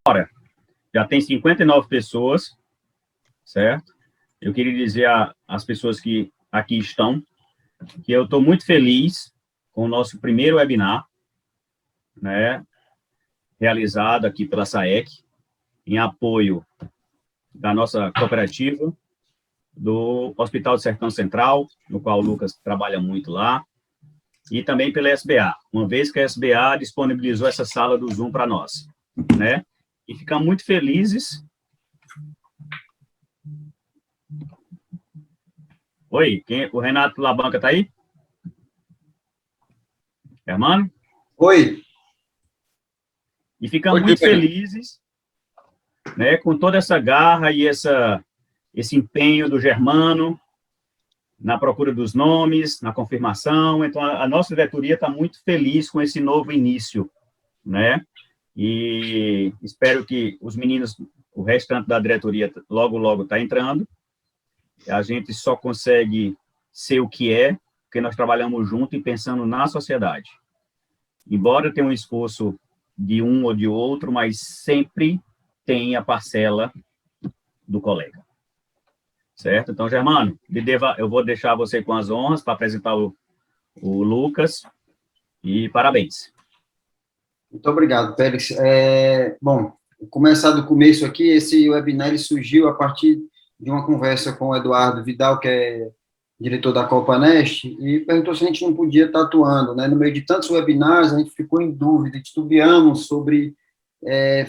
Ora, já tem 59 pessoas, certo? Eu queria dizer às pessoas que aqui estão que eu estou muito feliz com o nosso primeiro webinar, né, realizado aqui pela SAEC, em apoio da nossa cooperativa, do Hospital do Sertão Central, no qual o Lucas trabalha muito lá, e também pela SBA, uma vez que a SBA disponibilizou essa sala do Zoom para nós, né? E ficamos muito felizes. Oi, o Renato Labanca está aí? Hermano? Oi. E ficamos muito felizes, né, com toda essa garra e esse empenho do Germano na procura dos nomes, na confirmação. Então, a nossa diretoria está muito feliz com esse novo início, né? E espero que os meninos, o restante da diretoria, logo, logo está entrando. A gente só consegue ser o que é, porque nós trabalhamos junto e pensando na sociedade. Embora tenha um esforço de um ou de outro, mas sempre tem a parcela do colega. Certo? Então, Germano, eu vou deixar você com as honras para apresentar o Lucas, e parabéns. Muito obrigado, Félix. Bom, vou começar do começo aqui. Esse webinar ele surgiu a partir de uma conversa com o Eduardo Vidal, que é diretor da Copanest, e perguntou se a gente não podia estar atuando, né? No meio de tantos webinars, a gente ficou em dúvida, titubeamos sobre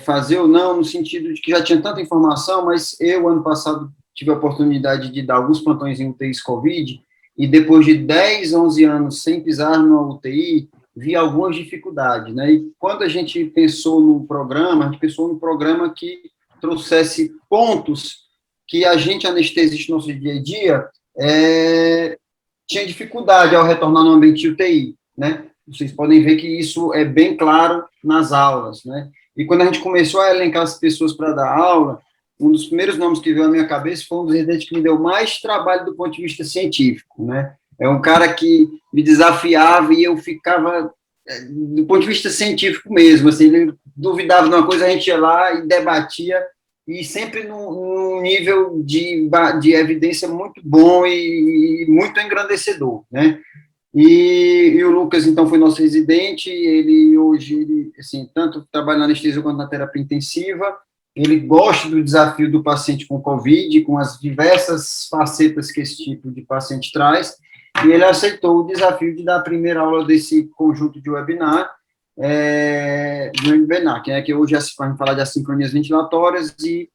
fazer ou não, no sentido de que já tinha tanta informação, mas eu, ano passado, tive a oportunidade de dar alguns plantões em UTIs Covid, e depois de 10, 11 anos sem pisar numa UTI, vi algumas dificuldades, né? E quando a gente pensou no programa, a gente pensou num programa que trouxesse pontos que a gente, anestesista, no nosso dia a dia, tinha dificuldade ao retornar no ambiente de UTI, né? Vocês podem ver que isso é bem claro nas aulas, né? E quando a gente começou a elencar as pessoas para dar aula, um dos primeiros nomes que veio à minha cabeça foi um dos residentes que me deu mais trabalho do ponto de vista científico, né? É um cara que me desafiava e eu ficava, do ponto de vista científico mesmo, assim, ele duvidava de uma coisa, a gente ia lá e debatia, e sempre num nível de evidência muito bom e muito engrandecedor, né? E o Lucas, então, foi nosso residente, hoje, assim, tanto trabalha na anestesia quanto na terapia intensiva, ele gosta do desafio do paciente com Covid, com as diversas facetas que esse tipo de paciente traz, e ele aceitou o desafio de dar a primeira aula desse conjunto de webinar, do MBNAC, que hoje a gente vai falar de assincronias ventilatórias e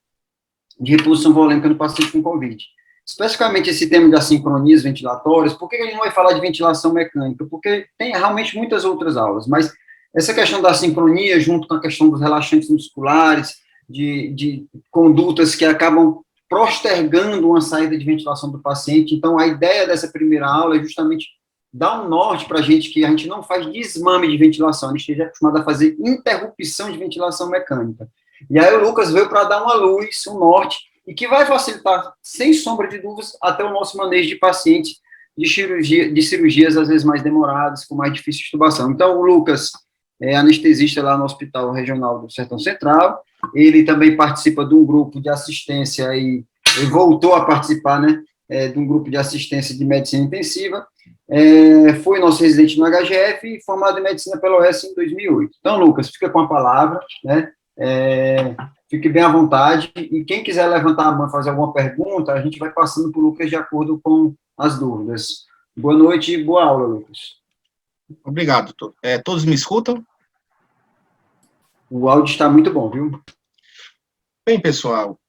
de reposição volêmica no paciente com Covid. Especificamente esse tema de assincronias ventilatórias, por que a gente não vai falar de ventilação mecânica? Porque tem realmente muitas outras aulas, mas essa questão da assincronia, junto com a questão dos relaxantes musculares, de condutas que acabam postergando uma saída de ventilação do paciente. Então, a ideia dessa primeira aula é justamente dar um norte para a gente, que a gente não faz desmame de ventilação, a gente esteja acostumado a fazer interrupção de ventilação mecânica. E aí o Lucas veio para dar uma luz, um norte, e que vai facilitar, sem sombra de dúvidas, até o nosso manejo de pacientes de cirurgias, às vezes, mais demoradas, com mais difícil intubação. Então, o Lucas é anestesista lá no Hospital Regional do Sertão Central, ele também participa de um grupo de assistência, ele voltou a participar, né, de um grupo de assistência de medicina intensiva, foi nosso residente no HGF e formado em medicina pela OS em 2008. Então, Lucas, fica com a palavra, né, fique bem à vontade, e quem quiser levantar a mão e fazer alguma pergunta, a gente vai passando para o Lucas de acordo com as dúvidas. Boa noite e boa aula, Lucas. Obrigado. Todos me escutam? O áudio está muito bom, viu? Bem, pessoal,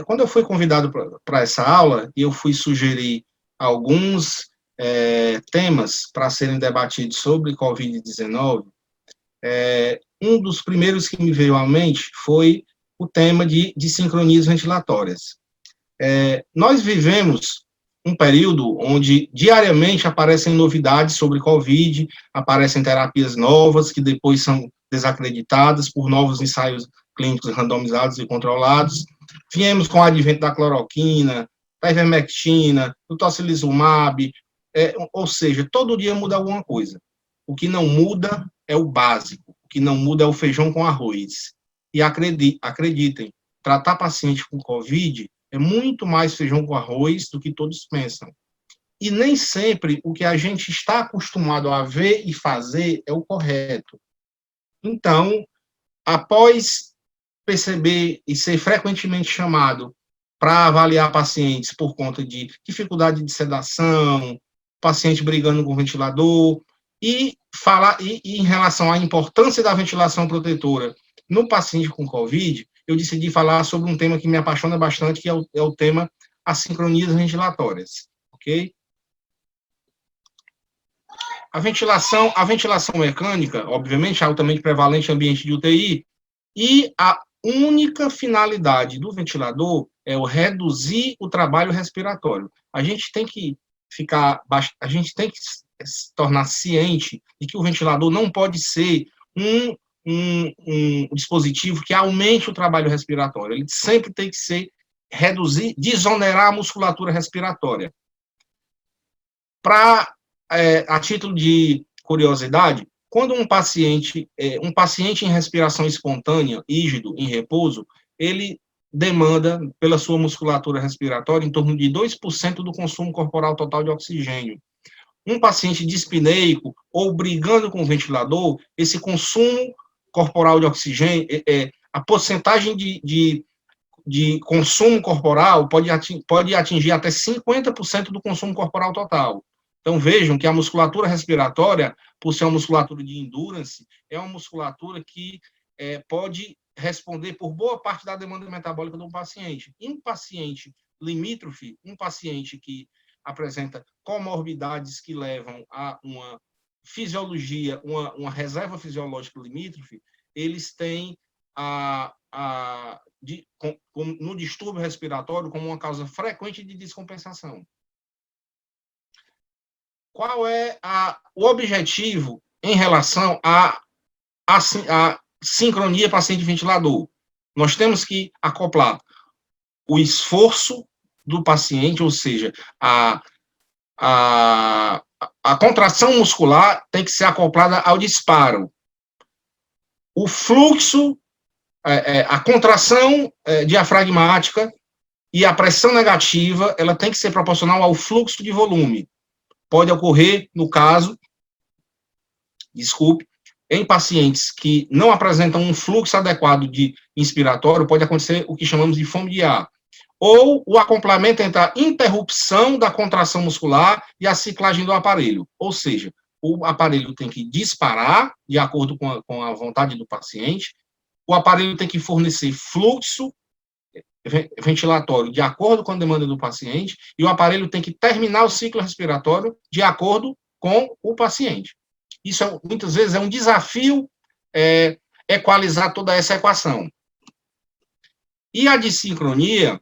quando eu fui convidado para essa aula, eu fui sugerir alguns temas para serem debatidos sobre Covid-19, um dos primeiros que me veio à mente foi o tema de sincronias ventilatórias. Nós vivemos um período onde diariamente aparecem novidades sobre Covid, aparecem terapias novas que depois são desacreditadas por novos ensaios clínicos randomizados e controlados. Viemos com o advento da cloroquina, da ivermectina, do tocilizumab, ou seja, todo dia muda alguma coisa. O que não muda é o básico, O que não muda é o feijão com arroz. E acreditem, tratar paciente com COVID é muito mais feijão com arroz do que todos pensam. E nem sempre o que a gente está acostumado a ver e fazer é o correto. Então, após perceber e ser frequentemente chamado para avaliar pacientes por conta de dificuldade de sedação, paciente brigando com o ventilador, e em relação à importância da ventilação protetora no paciente com COVID, eu decidi falar sobre um tema que me apaixona bastante, que é o tema assincronias ventilatórias, ok? A ventilação mecânica, obviamente, é altamente prevalente em ambiente de UTI, e a única finalidade do ventilador é o reduzir o trabalho respiratório. A gente tem que se tornar ciente de que o ventilador não pode ser um dispositivo que aumente o trabalho respiratório. Ele sempre tem que ser reduzir, desonerar a musculatura respiratória. A título de curiosidade, quando um paciente em respiração espontânea, rígido, em repouso, ele demanda, pela sua musculatura respiratória, em torno de 2% do consumo corporal total de oxigênio. Um paciente dispneico ou brigando com o ventilador, esse consumo corporal de oxigênio, a porcentagem de consumo corporal pode atingir até 50% do consumo corporal total. Então, vejam que a musculatura respiratória, por ser uma musculatura de endurance, é uma musculatura que pode responder por boa parte da demanda metabólica do paciente. E um paciente limítrofe, um paciente que apresenta comorbidades que levam a uma fisiologia, uma reserva fisiológica limítrofe, eles têm no distúrbio respiratório como uma causa frequente de descompensação. Qual é o objetivo em relação à sincronia paciente-ventilador? Nós temos que acoplar o esforço do paciente, ou seja, a contração muscular tem que ser acoplada ao disparo. O fluxo, a contração diafragmática e a pressão negativa, ela tem que ser proporcional ao fluxo de volume. Pode ocorrer, no caso, em pacientes que não apresentam um fluxo adequado de inspiratório, pode acontecer o que chamamos de fome de ar. Ou o acoplamento entre a interrupção da contração muscular e a ciclagem do aparelho. Ou seja, o aparelho tem que disparar, de acordo com a vontade do paciente, o aparelho tem que fornecer fluxo ventilatório de acordo com a demanda do paciente, e o aparelho tem que terminar o ciclo respiratório de acordo com o paciente. Isso, muitas vezes, é um desafio equalizar toda essa equação. E a dissincronia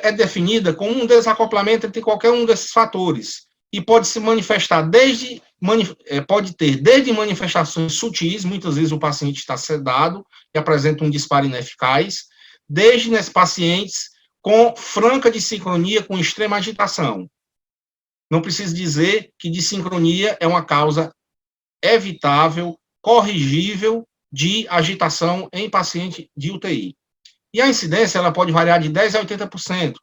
é definida como um desacoplamento entre qualquer um desses fatores, e pode se manifestar pode ter desde manifestações sutis, muitas vezes o paciente está sedado e apresenta um disparo ineficaz, desde nesses pacientes com franca dissincronia, com extrema agitação. Não preciso dizer que dissincronia é uma causa evitável, corrigível de agitação em paciente de UTI. E a incidência ela pode variar de 10% a 80%.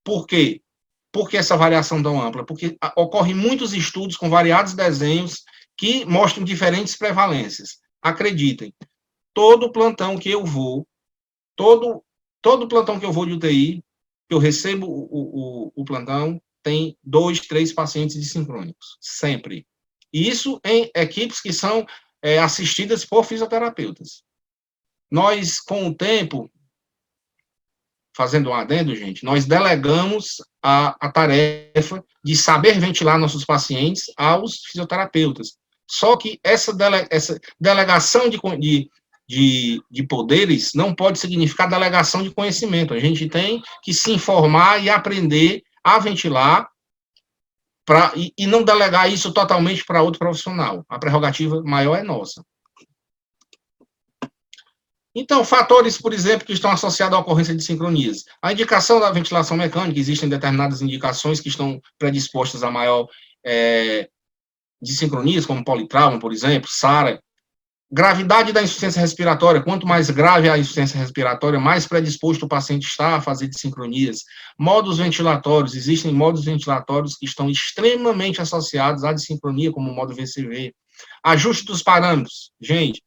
Por quê? Por que essa variação tão ampla? Porque ocorrem muitos estudos com variados desenhos que mostram diferentes prevalências. Acreditem, todo plantão que eu vou de UTI, que eu recebo o plantão, tem 2, 3 pacientes dissincrônicos, sempre. E isso em equipes que são assistidas por fisioterapeutas. Nós, com o tempo, fazendo um adendo, gente, nós delegamos a tarefa de saber ventilar nossos pacientes aos fisioterapeutas. Só que essa delegação de poderes não pode significar delegação de conhecimento. A gente tem que se informar e aprender a ventilar e não delegar isso totalmente para outro profissional. A prerrogativa maior é nossa. Então, fatores, por exemplo, que estão associados à ocorrência de sincronias. A indicação da ventilação mecânica, existem determinadas indicações que estão predispostas a maior dissincronias, como politrauma, por exemplo, SARA. Gravidade da insuficiência respiratória, quanto mais grave a insuficiência respiratória, mais predisposto o paciente está a fazer dissincronias. Modos ventilatórios, existem modos ventilatórios que estão extremamente associados à dissincronia, como o modo VCV. Ajuste dos parâmetros. Gente,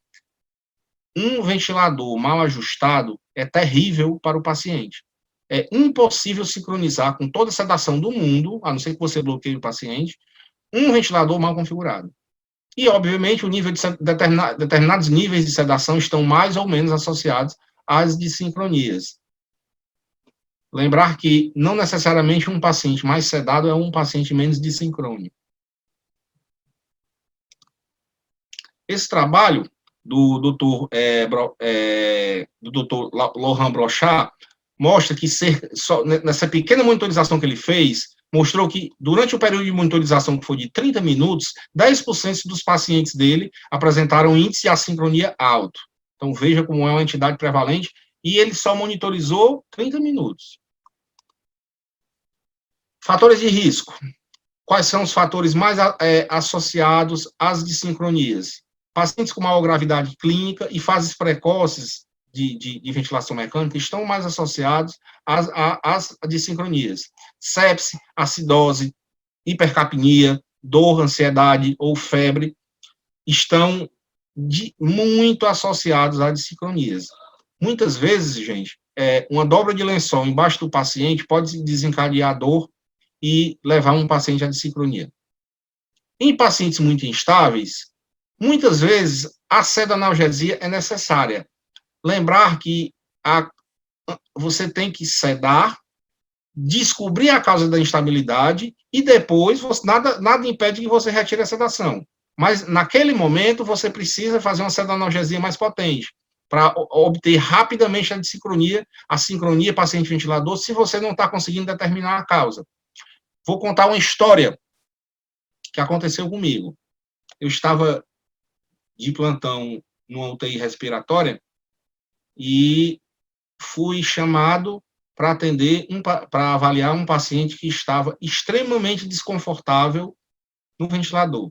um ventilador mal ajustado é terrível para o paciente. É impossível sincronizar com toda a sedação do mundo, a não ser que você bloqueie o paciente, um ventilador mal configurado. E, obviamente, o nível de determinados níveis de sedação estão mais ou menos associados às dissincronias. Lembrar que não necessariamente um paciente mais sedado é um paciente menos dissincrônico. Esse trabalho do Dr. Laurent Brochard mostra que nessa pequena monitorização que ele fez, mostrou que, durante o período de monitorização, que foi de 30 minutos, 10% dos pacientes dele apresentaram índice de assincronia alto. Então, veja como é uma entidade prevalente, e ele só monitorizou 30 minutos. Fatores de risco. Quais são os fatores mais associados às dissincronias? Pacientes com maior gravidade clínica e fases precoces de ventilação mecânica estão mais associados às dissincronias. Sepse, acidose, hipercapnia, dor, ansiedade ou febre estão muito associados a dissincronias. Muitas vezes, gente, uma dobra de lençol embaixo do paciente pode desencadear dor e levar um paciente à dissincronia. Em pacientes muito instáveis, muitas vezes a sedanalgesia é necessária. Lembrar que você tem que sedar, descobrir a causa da instabilidade e depois nada impede que você retire a sedação. Mas naquele momento você precisa fazer uma sedanalgesia mais potente para obter rapidamente a dissincronia, a sincronia paciente-ventilador, se você não está conseguindo determinar a causa. Vou contar uma história que aconteceu comigo. Eu estava de plantão numa UTI respiratória e fui chamado para para avaliar um paciente que estava extremamente desconfortável no ventilador.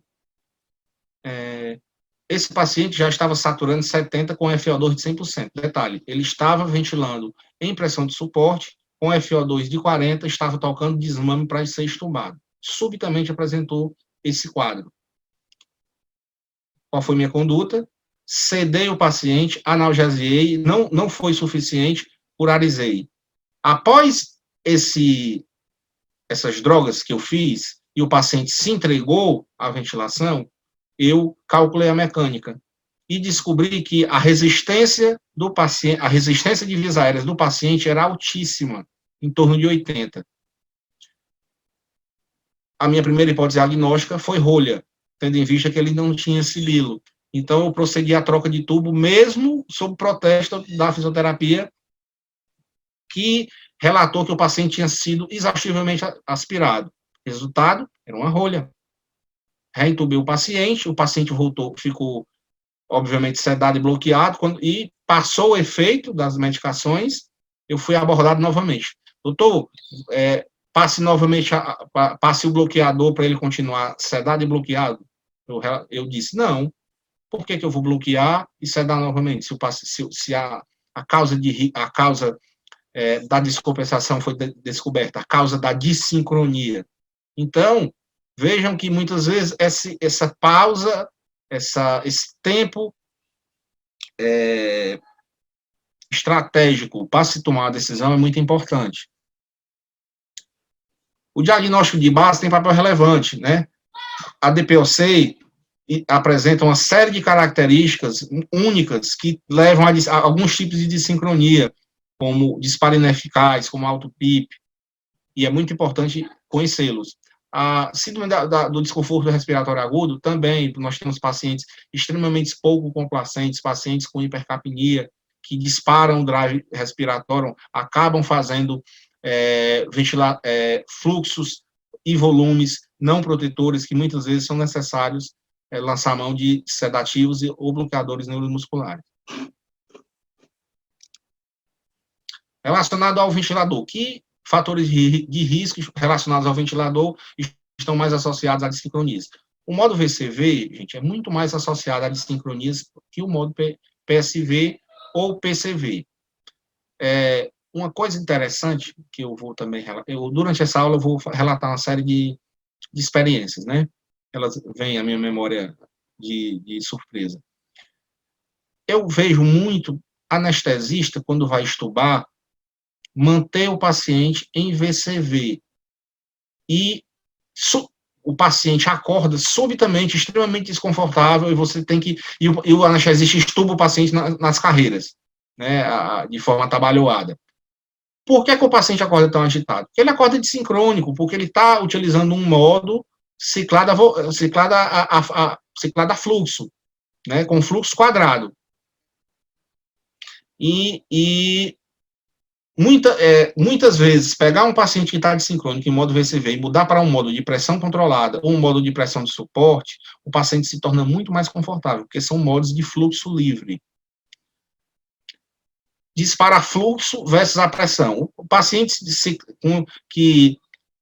Esse paciente já estava saturando 70 com FO2 de 100%. Detalhe, ele estava ventilando em pressão de suporte, com FO2 de 40, estava tocando desmame para ser estubado. Subitamente apresentou esse quadro. Qual foi minha conduta? Sedei o paciente, analgesiei, não foi suficiente, urarizei. Após essas drogas que eu fiz e o paciente se entregou à ventilação, eu calculei a mecânica e descobri que a resistência do paciente, a resistência de vias aéreas do paciente era altíssima, em torno de 80. A minha primeira hipótese diagnóstica foi rolha, tendo em vista que ele não tinha cililo. Então, eu prossegui a troca de tubo, mesmo sob protesto da fisioterapia, que relatou que o paciente tinha sido exaustivamente aspirado. Resultado, era uma rolha. Reintubei o paciente voltou, ficou, obviamente, sedado e bloqueado, e passou o efeito das medicações, eu fui abordado novamente. Doutor, passe o bloqueador para ele continuar sedado e bloqueado. Eu disse, não. Por que eu vou bloquear e sedar novamente? Se a causa da descompensação foi descoberta, a causa da dissincronia. Então, vejam que muitas vezes essa pausa, esse tempo estratégico para se tomar a decisão é muito importante. O diagnóstico de base tem papel relevante, né? A DPOC apresenta uma série de características únicas que levam a alguns tipos de dissincronia, como disparo ineficaz, como alto PIP, e é muito importante conhecê-los. A síndrome do desconforto respiratório agudo, também, nós temos pacientes extremamente pouco complacentes, pacientes com hipercapnia, que disparam o drive respiratório, acabam fazendo fluxos e volumes não protetores, que muitas vezes são necessários lançar mão de sedativos ou bloqueadores neuromusculares. Relacionado ao ventilador, que fatores de risco relacionados ao ventilador estão mais associados a dissincronias? O modo VCV, gente, é muito mais associado a dissincronias que o modo PSV ou PCV. Uma coisa interessante que eu vou também durante essa aula eu vou relatar uma série de experiências, né? Elas vêm à minha memória de surpresa. Eu vejo muito anestesista, quando vai estubar, manter o paciente em VCV. E o paciente acorda subitamente, extremamente desconfortável, e você tem que. E o anestesista estuba o paciente nas carreiras, né, de forma atabalhoada. Por que o paciente acorda tão agitado? Porque ele acorda desincrônico, porque ele está utilizando um modo ciclado a fluxo, né, com fluxo quadrado. E muitas vezes, pegar um paciente que está desincrônico em modo VCV e mudar para um modo de pressão controlada ou um modo de pressão de suporte, o paciente se torna muito mais confortável, porque são modos de fluxo livre. Disparafluxo versus a pressão. Pacientes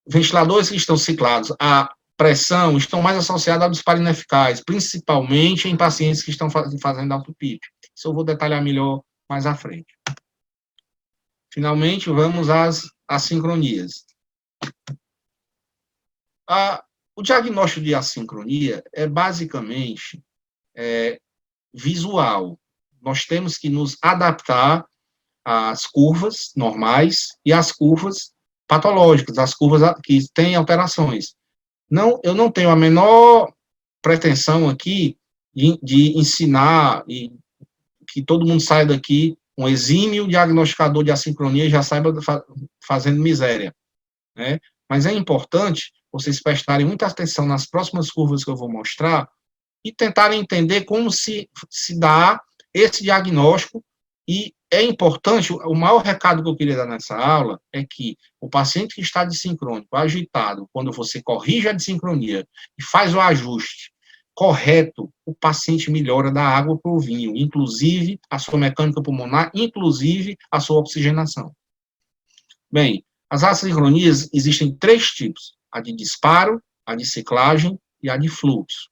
ventiladores que estão ciclados a pressão estão mais associados ao disparo ineficaz, principalmente em pacientes que estão fazendo auto-PIP. Isso eu vou detalhar melhor mais à frente. Finalmente, vamos às assincronias. O diagnóstico de assincronia é basicamente visual. Nós temos que nos adaptar às curvas normais e às curvas patológicas, as curvas que têm alterações. Eu não tenho a menor pretensão aqui de ensinar e que todo mundo saia daqui um exímio diagnosticador de assincronia e já saiba fazendo miséria, né? Mas é importante vocês prestarem muita atenção nas próximas curvas que eu vou mostrar e tentarem entender como se dá esse diagnóstico. E é importante, o maior recado que eu queria dar nessa aula é que o paciente que está desincrônico, agitado, quando você corrige a desincronia e faz o ajuste correto, o paciente melhora da água para o vinho, inclusive a sua mecânica pulmonar, inclusive a sua oxigenação. Bem, as assincronias existem 3 tipos: a de disparo, a de ciclagem e a de fluxo.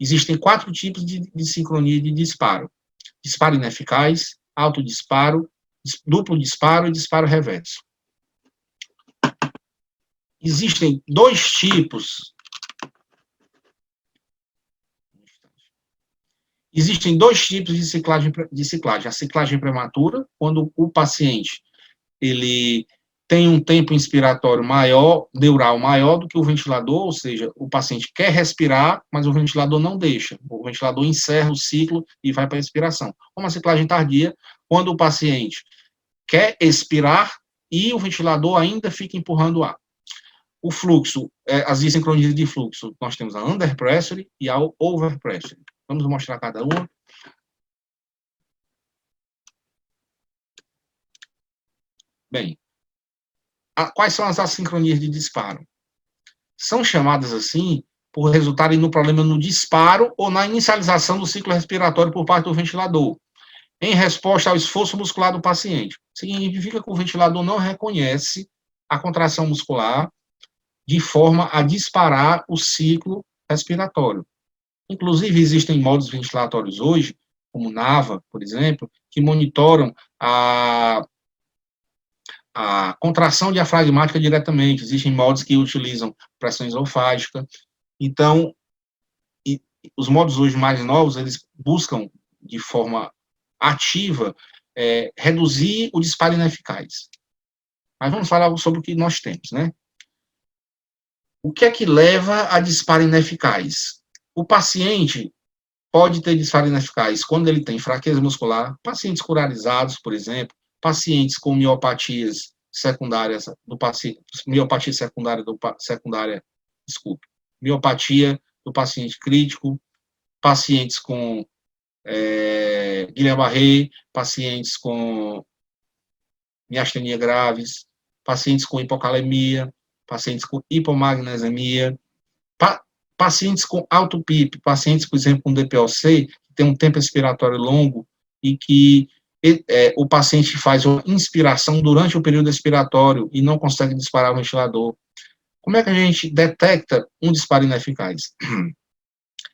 Existem 4 tipos de sincronia de disparo: disparo ineficaz, autodisparo, duplo disparo e disparo reverso. Existem 2 tipos. Existem 2 tipos de ciclagem. A ciclagem prematura, quando o paciente ele tem um tempo inspiratório maior, neural maior do que o ventilador, ou seja, o paciente quer respirar, mas o ventilador não deixa. O ventilador encerra o ciclo e vai para a expiração. Como a ciclagem tardia, quando o paciente quer expirar e o ventilador ainda fica empurrando o ar. O fluxo, as dissincronias de fluxo, nós temos a under pressure e a over pressure. Vamos mostrar cada uma. Bem, quais são as assincronias de disparo? São chamadas assim por resultarem no problema no disparo ou na inicialização do ciclo respiratório por parte do ventilador, em resposta ao esforço muscular do paciente. Significa que o ventilador não reconhece a contração muscular de forma a disparar o ciclo respiratório. Inclusive, existem modos ventilatórios hoje, como NAVA, por exemplo, que monitoram a contração diafragmática diretamente. Existem modos que utilizam pressão esofágica. Então, os modos hoje mais novos, eles buscam, de forma ativa, reduzir o disparo ineficaz. Mas vamos falar sobre o que nós temos, né? O que é que leva a disparo ineficaz? O paciente pode ter disparo ineficaz quando ele tem fraqueza muscular, pacientes curarizados, por exemplo, pacientes com miopatias secundárias miopatia do paciente crítico, pacientes com Guillain-Barré, pacientes com miastenia graves, pacientes com hipocalemia, pacientes com hipomagnesemia, pacientes com auto-PIP, pacientes, por exemplo, com DPOC, que tem um tempo expiratório longo e que o paciente faz uma inspiração durante o período expiratório e não consegue disparar o ventilador. Como é que a gente detecta um disparo ineficaz?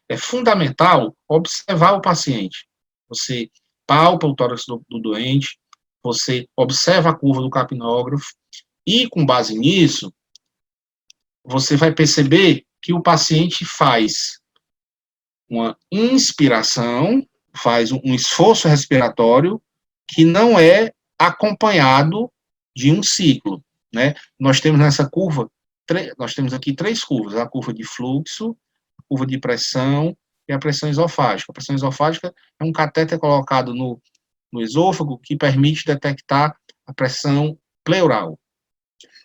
é fundamental observar o paciente. Você palpa o tórax do doente, você observa a curva do capnógrafo, e com base nisso, você vai perceber que o paciente faz uma inspiração, faz um esforço respiratório que não é acompanhado de um ciclo, né? Nós temos nessa curva, nós temos aqui 3 curvas, a curva de fluxo, a curva de pressão e a pressão esofágica. A pressão esofágica é um catéter colocado no esôfago que permite detectar a pressão pleural.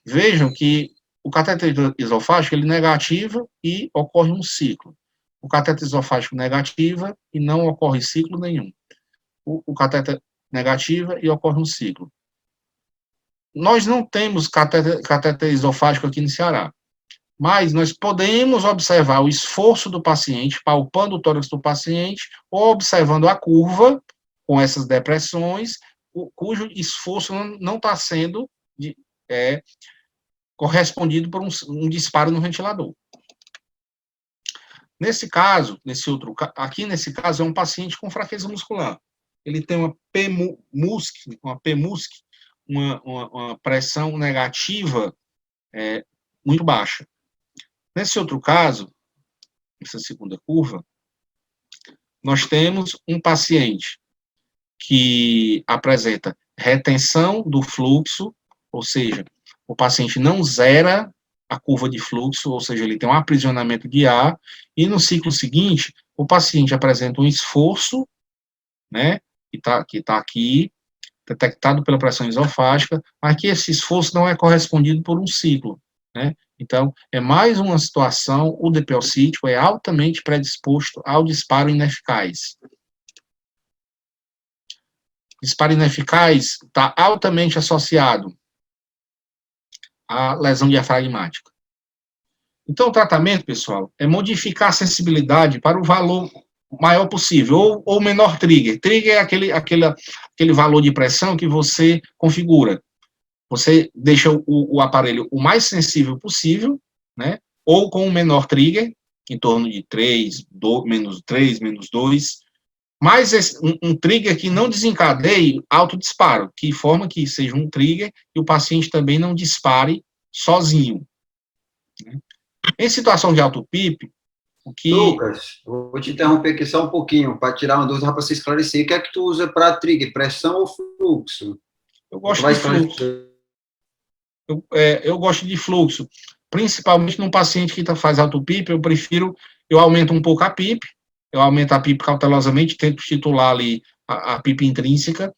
Vejam que o catéter esofágico, ele negativa e ocorre um ciclo. O catéter esofágico negativa e não ocorre ciclo nenhum. O catéter negativa e ocorre um ciclo. Nós não temos catéter esofágico aqui no Ceará, mas nós podemos observar o esforço do paciente, palpando o tórax do paciente, ou observando a curva com essas depressões, cujo esforço não está sendo correspondido por um disparo no ventilador. Nesse caso, aqui nesse caso, é um paciente com fraqueza muscular. Ele tem uma PMUSC, uma pressão negativa muito baixa. Nesse outro caso, essa segunda curva, nós temos um paciente que apresenta retenção do fluxo, ou seja, o paciente não zera a curva de fluxo, ou seja, ele tem um aprisionamento de ar, e no ciclo seguinte, o paciente apresenta um esforço, né, que tá aqui, detectado pela pressão esofágica, mas que esse esforço não é correspondido por um ciclo, né? Então, é mais uma situação, o DPO-cítico é altamente predisposto ao disparo ineficaz. Disparo ineficaz está altamente associado à lesão diafragmática. Então, o tratamento, pessoal, é modificar a sensibilidade para o valor maior possível, ou menor trigger. Trigger é aquele valor de pressão que você configura. Você deixa o aparelho o mais sensível possível, né? Ou com o menor trigger, em torno de 3, menos 3, menos 2, mas um trigger que não desencadeie autodisparo, que forma que seja um trigger e o paciente também não dispare sozinho. Né? Em situação de auto-PIP, Lucas, vou te interromper aqui só um pouquinho, para tirar uma dúvida, para você esclarecer. O que é que tu usa para trigger, pressão ou fluxo? Eu gosto de fluxo. Eu gosto de fluxo, principalmente num paciente que faz auto-PIP, eu aumento um pouco a PIP, eu aumento a PIP cautelosamente, tento estimular ali a PIP intrínseca,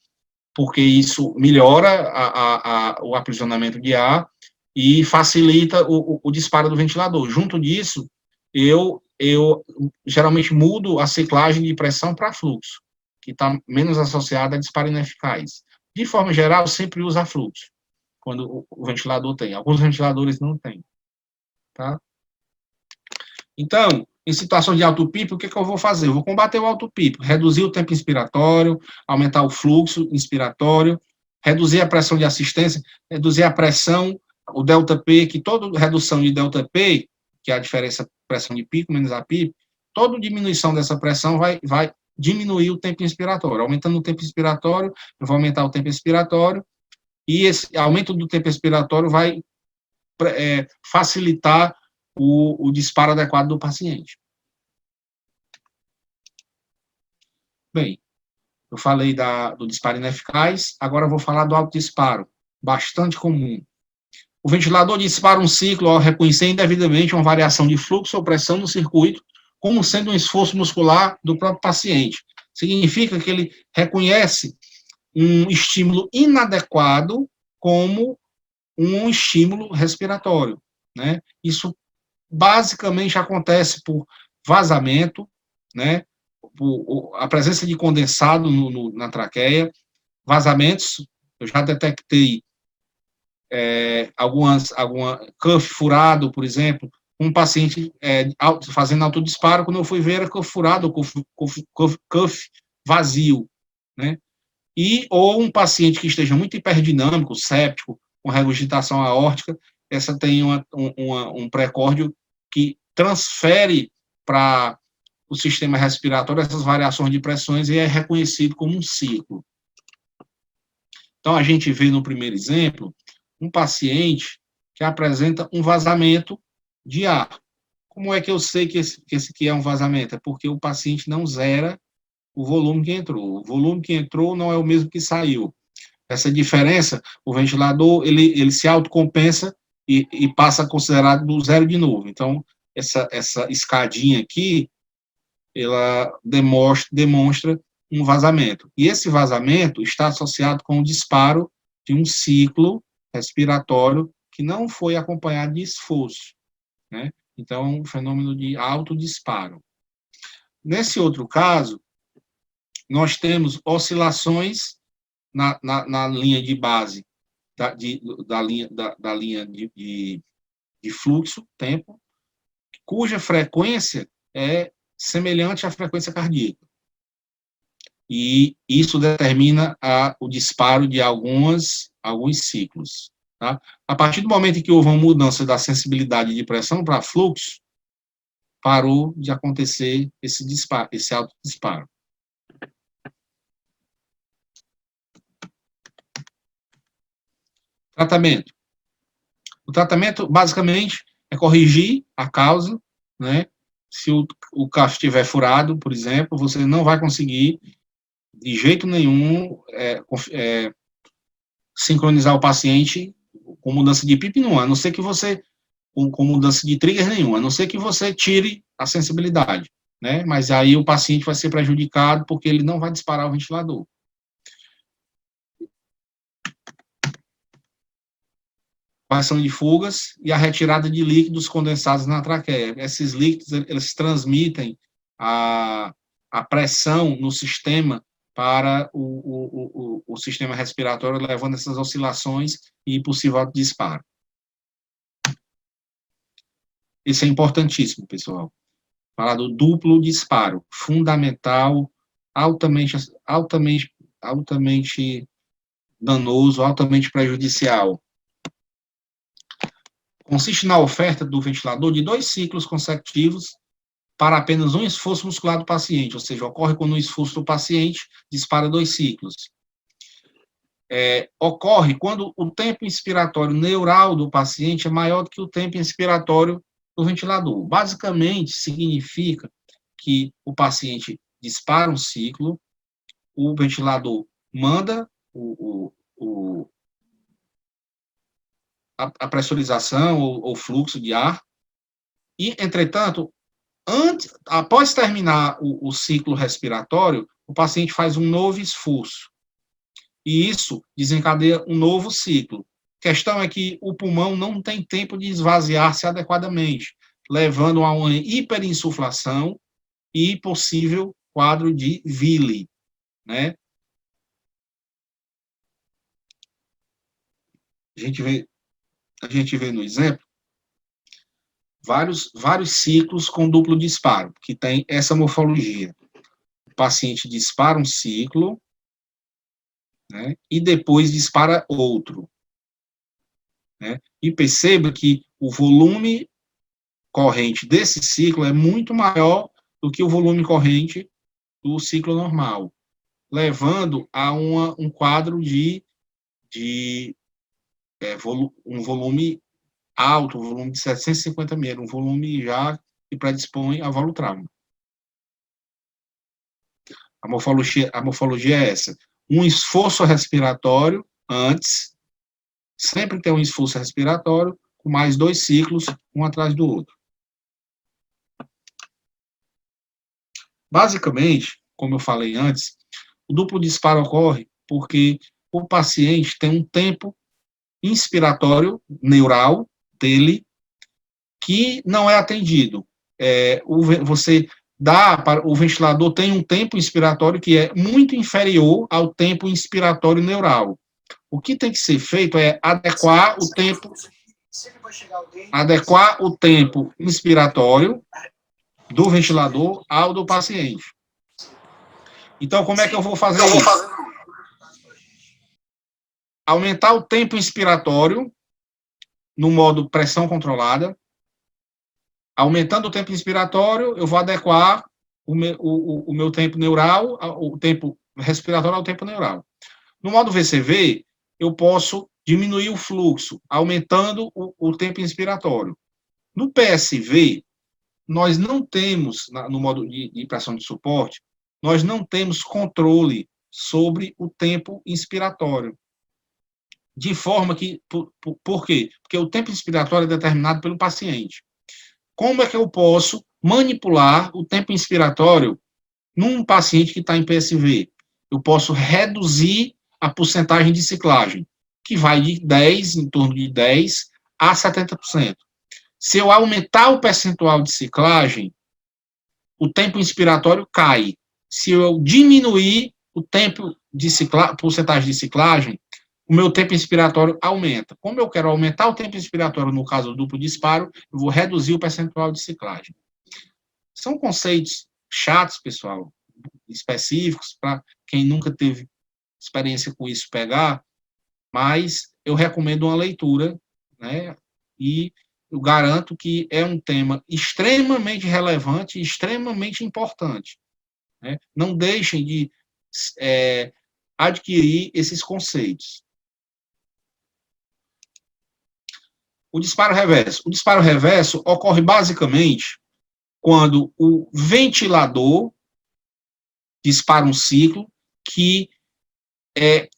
porque isso melhora o aprisionamento de ar e facilita o disparo do ventilador. Junto disso, eu geralmente mudo a ciclagem de pressão para fluxo, que está menos associada a disparo ineficaz. De forma geral, eu sempre uso a fluxo, quando o ventilador tem. Alguns ventiladores não têm. Tá? Então, em situação de auto-PIP, o que eu vou fazer? Eu vou combater o auto-PIP, reduzir o tempo inspiratório, aumentar o fluxo inspiratório, reduzir a pressão de assistência, reduzir a pressão, o ΔP, que toda redução de ΔP, que é a diferença pressão de pico menos a PIP, toda diminuição dessa pressão vai diminuir o tempo inspiratório. Aumentando o tempo inspiratório, eu vou aumentar o tempo expiratório, e esse aumento do tempo expiratório vai facilitar o disparo adequado do paciente. Bem, eu falei do disparo ineficaz, agora eu vou falar do autodisparo, bastante comum. O ventilador dispara um ciclo ao reconhecer indevidamente uma variação de fluxo ou pressão no circuito, como sendo um esforço muscular do próprio paciente. Significa que ele reconhece um estímulo inadequado como um estímulo respiratório, né? Isso basicamente acontece por vazamento, né? Por a presença de condensado na traqueia, vazamentos. Eu já detectei alguma cuff furado, por exemplo, um paciente fazendo autodisparo, quando eu fui ver era cuff furado, cuff vazio, né? Ou um paciente que esteja muito hiperdinâmico, séptico, com regurgitação aórtica, essa tem um precórdio que transfere para o sistema respiratório, essas variações de pressões, e é reconhecido como um ciclo. Então, a gente vê no primeiro exemplo, um paciente que apresenta um vazamento de ar. Como é que eu sei que esse aqui é um vazamento? É porque o paciente não zera o volume que entrou. O volume que entrou não é o mesmo que saiu. Essa diferença, o ventilador, ele se autocompensa e passa a considerar do zero de novo. Então, essa escadinha aqui, ela demonstra um vazamento. E esse vazamento está associado com o disparo de um ciclo respiratório que não foi acompanhado de esforço, né? Então, um fenômeno de autodisparo. Nesse outro caso, nós temos oscilações na linha de base da linha de fluxo, tempo, cuja frequência é semelhante à frequência cardíaca. E isso determina o disparo de alguns ciclos. Tá? A partir do momento em que houve uma mudança da sensibilidade de pressão para fluxo, parou de acontecer esse disparo, esse autodisparo. Tratamento. O tratamento, basicamente, é corrigir a causa, né? Se o cacho estiver furado, por exemplo, você não vai conseguir, de jeito nenhum, sincronizar o paciente com mudança de PIP nenhuma, a não ser que você, com mudança de trigger nenhuma, a não ser que você tire a sensibilidade, né? Mas aí o paciente vai ser prejudicado porque ele não vai disparar o ventilador. Correção de fugas e a retirada de líquidos condensados na traqueia. Esses líquidos, eles transmitem a pressão no sistema para o sistema respiratório, levando essas oscilações e possível disparo. Isso é importantíssimo, pessoal. Falar do duplo disparo, fundamental, altamente danoso, altamente prejudicial. Consiste na oferta do ventilador de 2 ciclos consecutivos para apenas um esforço muscular do paciente, ou seja, ocorre quando o esforço do paciente dispara 2 ciclos. Ocorre quando o tempo inspiratório neural do paciente é maior do que o tempo inspiratório do ventilador. Basicamente, significa que o paciente dispara um ciclo, o ventilador manda a pressurização ou fluxo de ar, e, entretanto, após terminar o ciclo respiratório, o paciente faz um novo esforço, e isso desencadeia um novo ciclo. A questão é que o pulmão não tem tempo de esvaziar-se adequadamente, levando a uma hiperinsuflação e possível quadro de Ville, né? A gente vê no exemplo vários ciclos com duplo disparo, que tem essa morfologia. O paciente dispara um ciclo, né, e depois dispara outro. Né? E perceba que o volume corrente desse ciclo é muito maior do que o volume corrente do ciclo normal, levando a um quadro de um volume alto, um volume de 750 ml, um volume já que predispõe a volutrauma. A morfologia é essa. Um esforço respiratório antes, sempre tem um esforço respiratório, com mais 2 ciclos, um atrás do outro. Basicamente, como eu falei antes, o duplo disparo ocorre porque o paciente tem um tempo inspiratório neural dele que não é atendido. Você dá para o ventilador tem um tempo inspiratório que é muito inferior ao tempo inspiratório neural. O que tem que ser feito é adequar o tempo inspiratório do ventilador ao do paciente. Então, como é que eu vou fazer isso? Aumentar o tempo inspiratório no modo pressão controlada. Aumentando o tempo inspiratório, eu vou adequar o meu tempo neural, o tempo respiratório ao tempo neural. No modo VCV, eu posso diminuir o fluxo, aumentando o tempo inspiratório. No PSV, nós não temos, no modo de pressão de suporte, nós não temos controle sobre o tempo inspiratório. De forma que, por quê? Porque o tempo inspiratório é determinado pelo paciente. Como é que eu posso manipular o tempo inspiratório num paciente que está em PSV? Eu posso reduzir a porcentagem de ciclagem, que vai de 10, em torno de 10 a 70%. Se eu aumentar o percentual de ciclagem, o tempo inspiratório cai. Se eu diminuir o tempo de porcentagem de ciclagem, o meu tempo inspiratório aumenta. Como eu quero aumentar o tempo inspiratório no caso do duplo disparo, eu vou reduzir o percentual de ciclagem. São conceitos chatos, pessoal, específicos, para quem nunca teve experiência com isso pegar, mas eu recomendo uma leitura, né? E eu garanto que é um tema extremamente relevante e extremamente importante, né? Não deixem de adquirir esses conceitos. O disparo reverso. O disparo reverso ocorre basicamente quando o ventilador dispara um ciclo que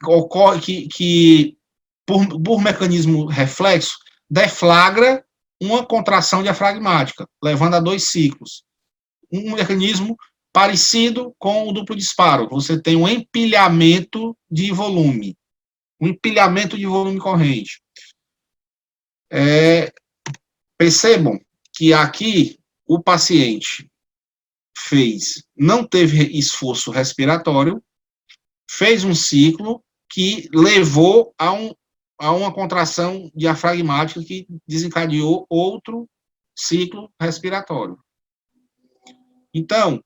ocorre que por mecanismo reflexo, deflagra uma contração diafragmática, levando a 2 ciclos. Um mecanismo parecido com o duplo disparo. Você tem um empilhamento de volume. Um empilhamento de volume corrente. Percebam que aqui o paciente não teve esforço respiratório, fez um ciclo que levou a uma contração diafragmática que desencadeou outro ciclo respiratório. Então,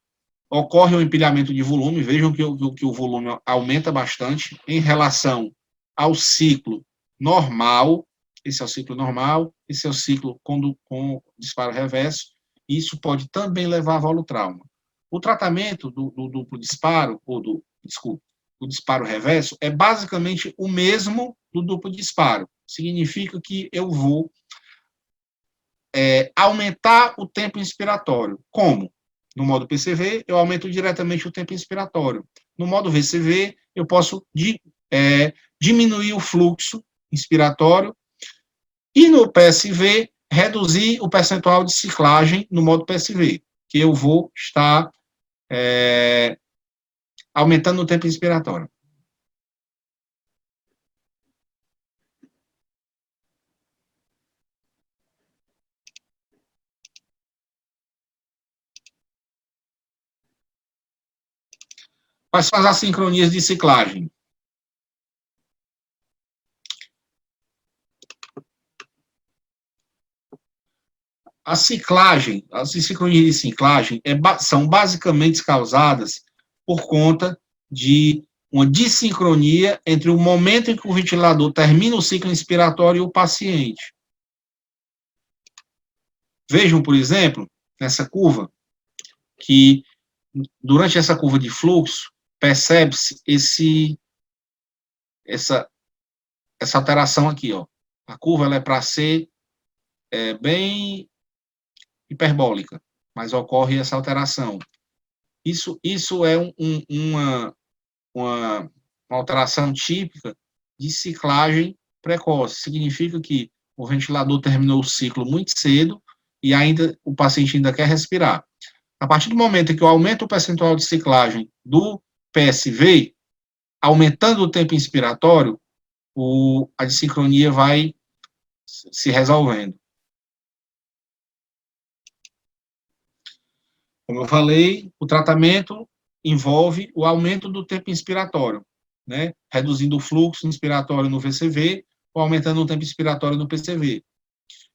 ocorre um empilhamento de volume, vejam que o volume aumenta bastante em relação ao ciclo normal. Esse é o ciclo normal, esse é o ciclo com disparo reverso. Isso pode também levar a volutrauma. O tratamento do duplo disparo, o disparo reverso, é basicamente o mesmo do duplo disparo. Significa que eu vou aumentar o tempo inspiratório. Como? No modo PCV, eu aumento diretamente o tempo inspiratório. No modo VCV, eu posso diminuir o fluxo inspiratório. E no PSV, reduzir o percentual de ciclagem no modo PSV, que eu vou estar aumentando o tempo inspiratório. Quais são as assincronias de ciclagem? As assincronias de ciclagem são basicamente causadas por conta de uma dissincronia entre o momento em que o ventilador termina o ciclo inspiratório e o paciente. Vejam, por exemplo, nessa curva, que durante essa curva de fluxo, percebe-se essa alteração aqui, ó. A curva ela é para ser bem hiperbólica, mas ocorre essa alteração. Isso é uma alteração típica de ciclagem precoce. Significa que o ventilador terminou o ciclo muito cedo e ainda o paciente ainda quer respirar. A partir do momento em que eu aumento o percentual de ciclagem do PSV, aumentando o tempo inspiratório, a dissincronia vai se resolvendo. Como eu falei, o tratamento envolve o aumento do tempo inspiratório, né? Reduzindo o fluxo inspiratório no VCV ou aumentando o tempo inspiratório no PCV.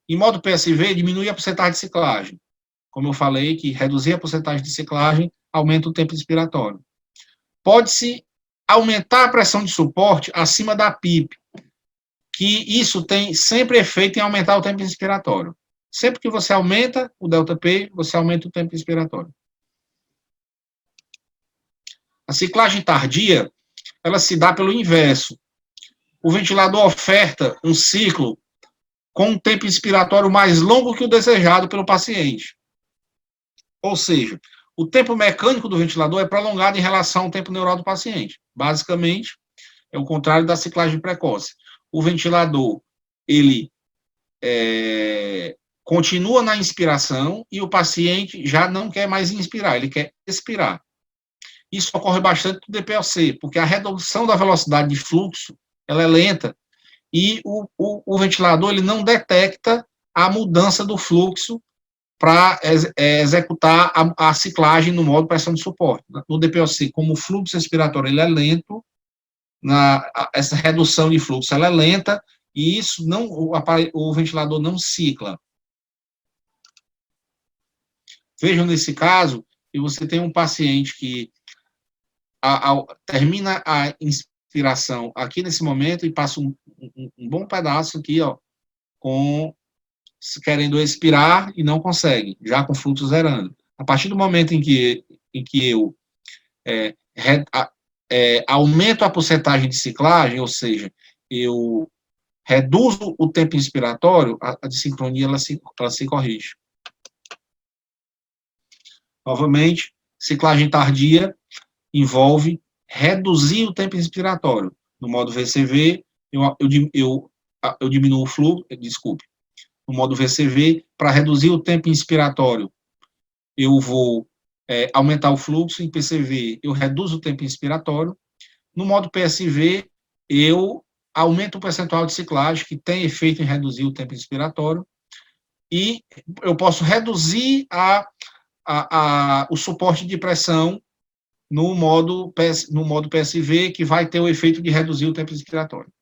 Em modo PSV, diminui a porcentagem de ciclagem. Como eu falei, que reduzir a porcentagem de ciclagem aumenta o tempo inspiratório. Pode-se aumentar a pressão de suporte acima da PIP, que isso tem sempre efeito em aumentar o tempo inspiratório. Sempre que você aumenta o ΔP, você aumenta o tempo inspiratório. A ciclagem tardia, ela se dá pelo inverso. O ventilador oferta um ciclo com um tempo inspiratório mais longo que o desejado pelo paciente. Ou seja, o tempo mecânico do ventilador é prolongado em relação ao tempo neural do paciente. Basicamente, é o contrário da ciclagem precoce. O ventilador, ele continua na inspiração e o paciente já não quer mais inspirar, ele quer expirar. Isso ocorre bastante no DPOC, porque a redução da velocidade de fluxo ela é lenta e o ventilador ele não detecta a mudança do fluxo para executar a ciclagem no modo pressão de suporte. No DPOC, como o fluxo respiratório ele é lento, essa redução de fluxo ela é lenta e isso não, o ventilador não cicla. Vejam nesse caso, que você tem um paciente que termina a inspiração aqui nesse momento e passa um bom pedaço aqui, ó, querendo expirar e não consegue, já com fluxo zerando. A partir do momento em que eu aumento a porcentagem de ciclagem, ou seja, eu reduzo o tempo inspiratório, a desincronia ela se corrige. Novamente, ciclagem tardia envolve reduzir o tempo inspiratório. No modo VCV, eu diminuo o fluxo, desculpe. No modo VCV, para reduzir o tempo inspiratório, eu vou aumentar o fluxo. Em PCV, eu reduzo o tempo inspiratório. No modo PSV, eu aumento o percentual de ciclagem, que tem efeito em reduzir o tempo inspiratório. E eu posso reduzir o suporte de pressão no modo PSV, que vai ter o efeito de reduzir o tempo inspiratório.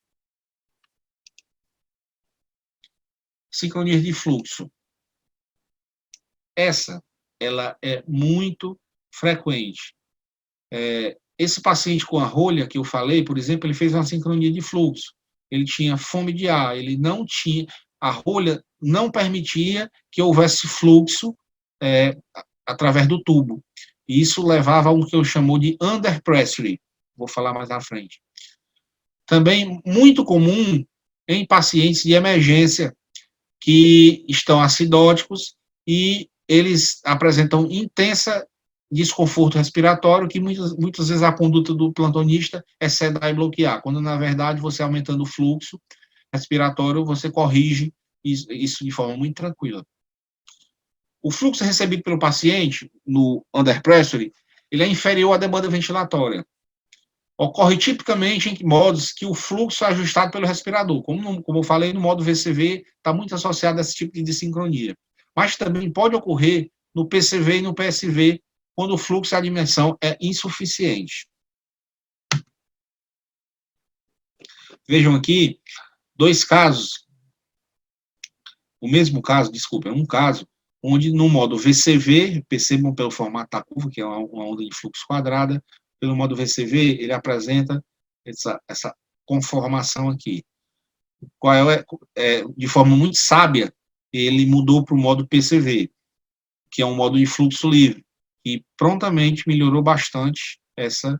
Sincronia de fluxo. Ela é muito frequente. Esse paciente com a rolha que eu falei, por exemplo, ele fez uma sincronia de fluxo. Ele tinha fome de ar, ele não tinha, a rolha não permitia que houvesse fluxo através do tubo. E isso levava a um que eu chamo de underpressure. Vou falar mais na frente. Também muito comum em pacientes de emergência que estão acidóticos e eles apresentam intensa desconforto respiratório, que muitas vezes a conduta do plantonista é sedar e bloquear, quando na verdade você aumentando o fluxo respiratório, você corrige isso de forma muito tranquila. O fluxo recebido pelo paciente no underpressure, ele é inferior à demanda ventilatória. Ocorre tipicamente em modos que o fluxo é ajustado pelo respirador. Como eu falei, no modo VCV está muito associado a esse tipo de desincronia. Mas também pode ocorrer no PCV e no PSV, quando o fluxo e a dimensão é insuficiente. Vejam aqui dois casos. O mesmo caso, desculpa, é um caso onde no modo VCV, percebam pelo formato da curva, que é uma onda de fluxo quadrada, pelo modo VCV, ele apresenta essa conformação aqui. Qual de forma muito sábia, ele mudou para o modo PCV, que é um modo de fluxo livre, e prontamente melhorou bastante essa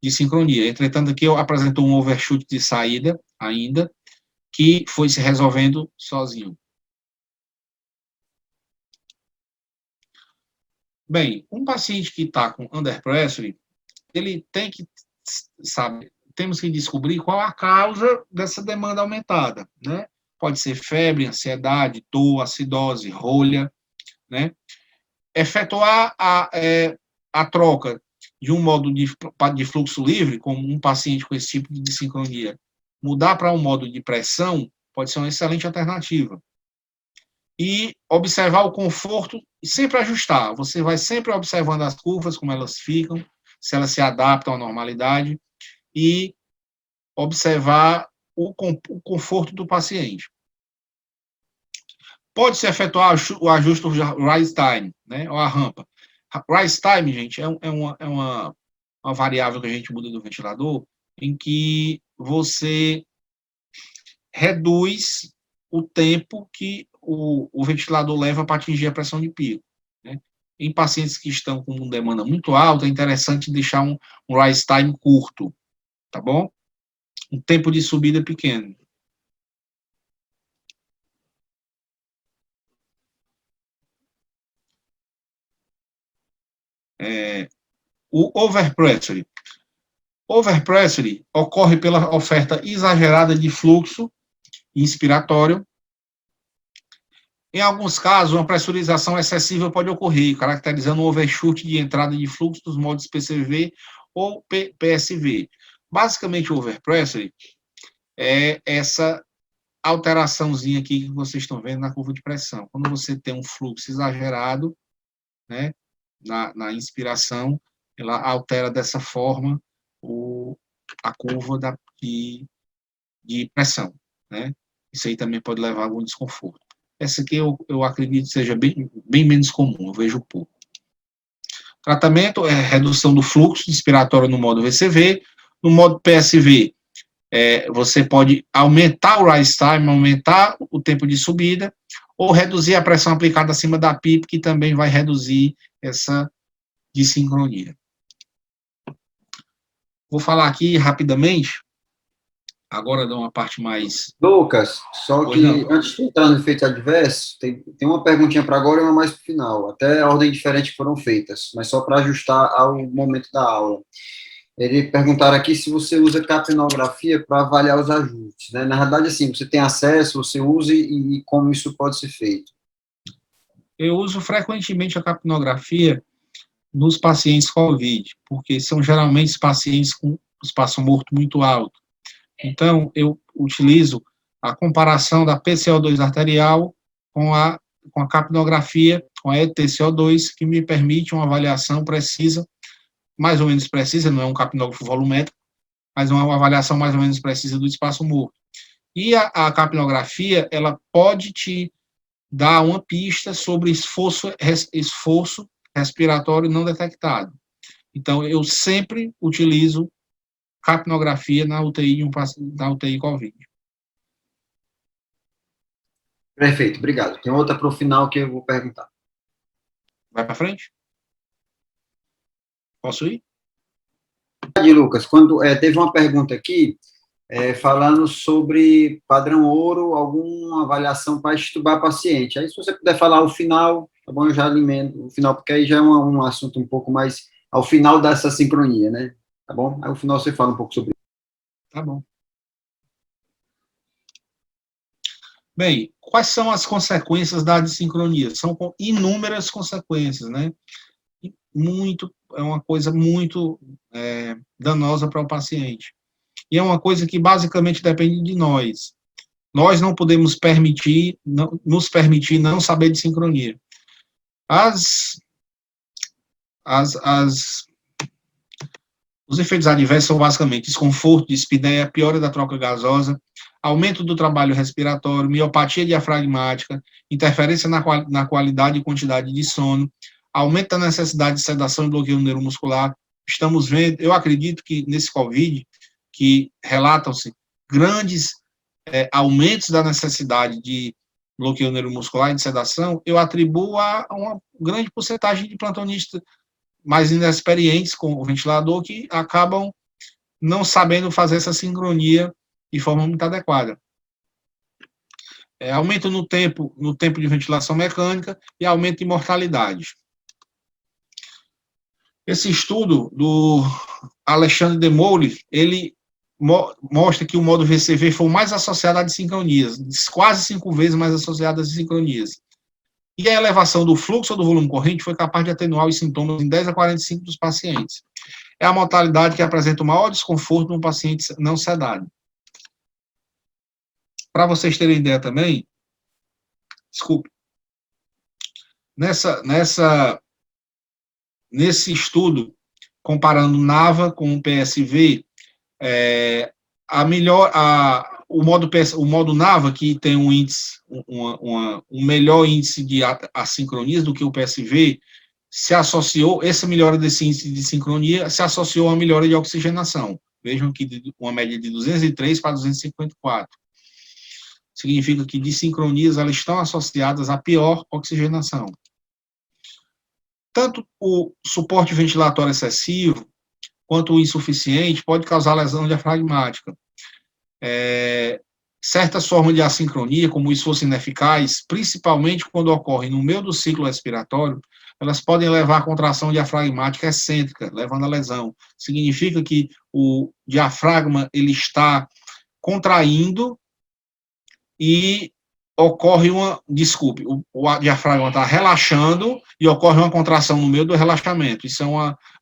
desincronia. Entretanto, aqui apresentou um overshoot de saída ainda, que foi se resolvendo sozinho. Bem, um paciente que está com underpressure, ele tem que, temos que descobrir qual a causa dessa demanda aumentada, né? Pode ser febre, ansiedade, dor, acidose, rolha, né? Efetuar a troca de um modo de fluxo livre, como um paciente com esse tipo de desincronia, mudar para um modo de pressão, pode ser uma excelente alternativa. E observar o conforto e sempre ajustar. Você vai sempre observando as curvas, como elas ficam, se elas se adaptam à normalidade, e observar o conforto do paciente. Pode-se efetuar o ajuste do rise time, né, ou a rampa. Rise time, gente, é uma variável que a gente muda do ventilador, em que você reduz o tempo que o ventilador leva para atingir a pressão de pico, né? em pacientes que estão com demanda muito alta, é interessante deixar um rise time curto, tá bom? Um tempo de subida pequeno. O overpressuring. Overpressuring ocorre pela oferta exagerada de fluxo inspiratório. Em alguns casos, uma pressurização excessiva pode ocorrer, caracterizando um overshoot de entrada de fluxo dos modos PCV ou PSV. Basicamente, o overpressuring é essa alteraçãozinha aqui que vocês estão vendo na curva de pressão. Quando você tem um fluxo exagerado, né, na inspiração, ela altera dessa forma a curva de pressão, né? Isso aí também pode levar a algum desconforto. Essa aqui eu acredito seja bem menos comum, eu vejo pouco. Tratamento é redução do fluxo inspiratório no modo VCV. No modo PSV, você pode aumentar o rise time, aumentar o tempo de subida, ou reduzir a pressão aplicada acima da PIP, que também vai reduzir essa dissincronia. Vou falar aqui rapidamente, agora dá uma parte mais... Lucas, só que antes de entrar no efeito adverso, tem uma perguntinha para agora e uma mais para o final, até a ordem diferente foram feitas, mas só para ajustar ao momento da aula. Ele perguntaram aqui se você usa capnografia para avaliar os ajustes, né? Na verdade, assim, você tem acesso, você usa e como isso pode ser feito? Eu uso frequentemente a capnografia nos pacientes COVID, porque são geralmente pacientes com espaço morto muito alto. Então, eu utilizo a comparação da PCO2 arterial com a capnografia, com a ETCO2, que me permite uma avaliação precisa, mais ou menos precisa, não é um capnógrafo volumétrico, mas uma avaliação mais ou menos precisa do espaço morto. E a capnografia, ela pode te dar uma pista sobre esforço respiratório não detectado. Então, eu sempre utilizo capnografia na UTI, na UTI COVID. Perfeito, obrigado. Tem outra para o final que eu vou perguntar. Vai para frente? Posso ir? Lucas, teve uma pergunta aqui, falando sobre padrão ouro, alguma avaliação para extubar paciente. Aí, se você puder falar o final, tá bom? Eu já alimento o final, porque aí já é um assunto um pouco mais ao final dessa sincronia, né? Tá bom? Aí, no final, você fala um pouco sobre isso. Tá bom. Bem, quais são as consequências da dissincronia? São inúmeras consequências, né? É uma coisa muito danosa para o paciente. E é uma coisa que basicamente depende de nós. Nós não podemos nos permitir não saber de sincronia. Os efeitos adversos são basicamente desconforto, dispneia, piora da troca gasosa, aumento do trabalho respiratório, miopatia diafragmática, interferência na qualidade e quantidade de sono, aumento da necessidade de sedação e bloqueio neuromuscular. Estamos vendo, eu acredito que nesse COVID, que relatam-se grandes aumentos da necessidade de bloqueio neuromuscular e de sedação, eu atribuo a uma grande porcentagem de plantonistas mais inexperientes com o ventilador que acabam não sabendo fazer essa sincronia de forma muito adequada. Aumento no tempo de ventilação mecânica e aumento de mortalidade. Esse estudo do Alexandre de Mouly, ele mostra que o modo VCV foi o mais associado a desincronias, quase 5 vezes mais associado a desincronias. E a elevação do fluxo ou do volume corrente foi capaz de atenuar os sintomas em 10 a 45 dos pacientes. É a modalidade que apresenta o maior desconforto no paciente não sedado. Para vocês terem ideia também, desculpe, nesse estudo, comparando NAVA com o PSV, o modo NAVA, que tem um índice, um melhor índice de assincronias do que o PSV, se associou, essa melhora desse índice de sincronia se associou a melhora de oxigenação. Vejam que uma média de 203 para 254. Significa que dissincronias elas estão associadas a pior oxigenação. tanto o suporte ventilatório excessivo, quanto o insuficiente, pode causar lesão diafragmática. Certas formas de assincronia, como o esforço ineficaz, principalmente quando ocorrem no meio do ciclo respiratório, elas podem levar à contração diafragmática excêntrica, levando à lesão. Significa que o diafragma ele está contraindo e ocorre o diafragma está relaxando e ocorre uma contração no meio do relaxamento. Isso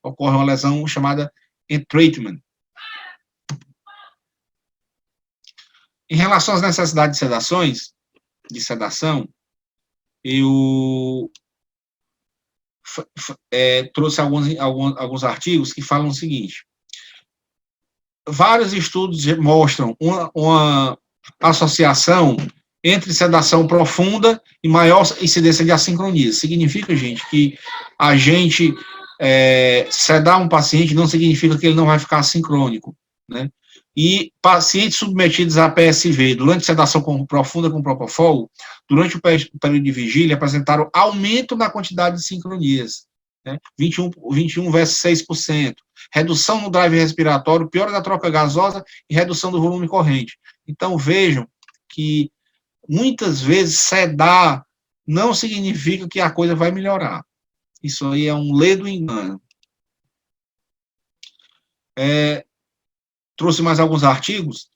ocorre uma lesão chamada entrapment. Em relação às necessidades de sedação, eu trouxe alguns artigos que falam o seguinte: vários estudos mostram uma associação entre sedação profunda e maior incidência de assincronia. Significa, gente, que a gente sedar um paciente não significa que ele não vai ficar assincrônico, né? E pacientes submetidos a PSV durante sedação profunda com propofol, durante o período de vigília, apresentaram aumento na quantidade de sincronias, né? 21 versus 6%, redução no drive respiratório, piora da troca gasosa e redução do volume corrente. Então, vejam que muitas vezes sedar não significa que a coisa vai melhorar. Isso aí é um ledo engano. Trouxe mais alguns artigos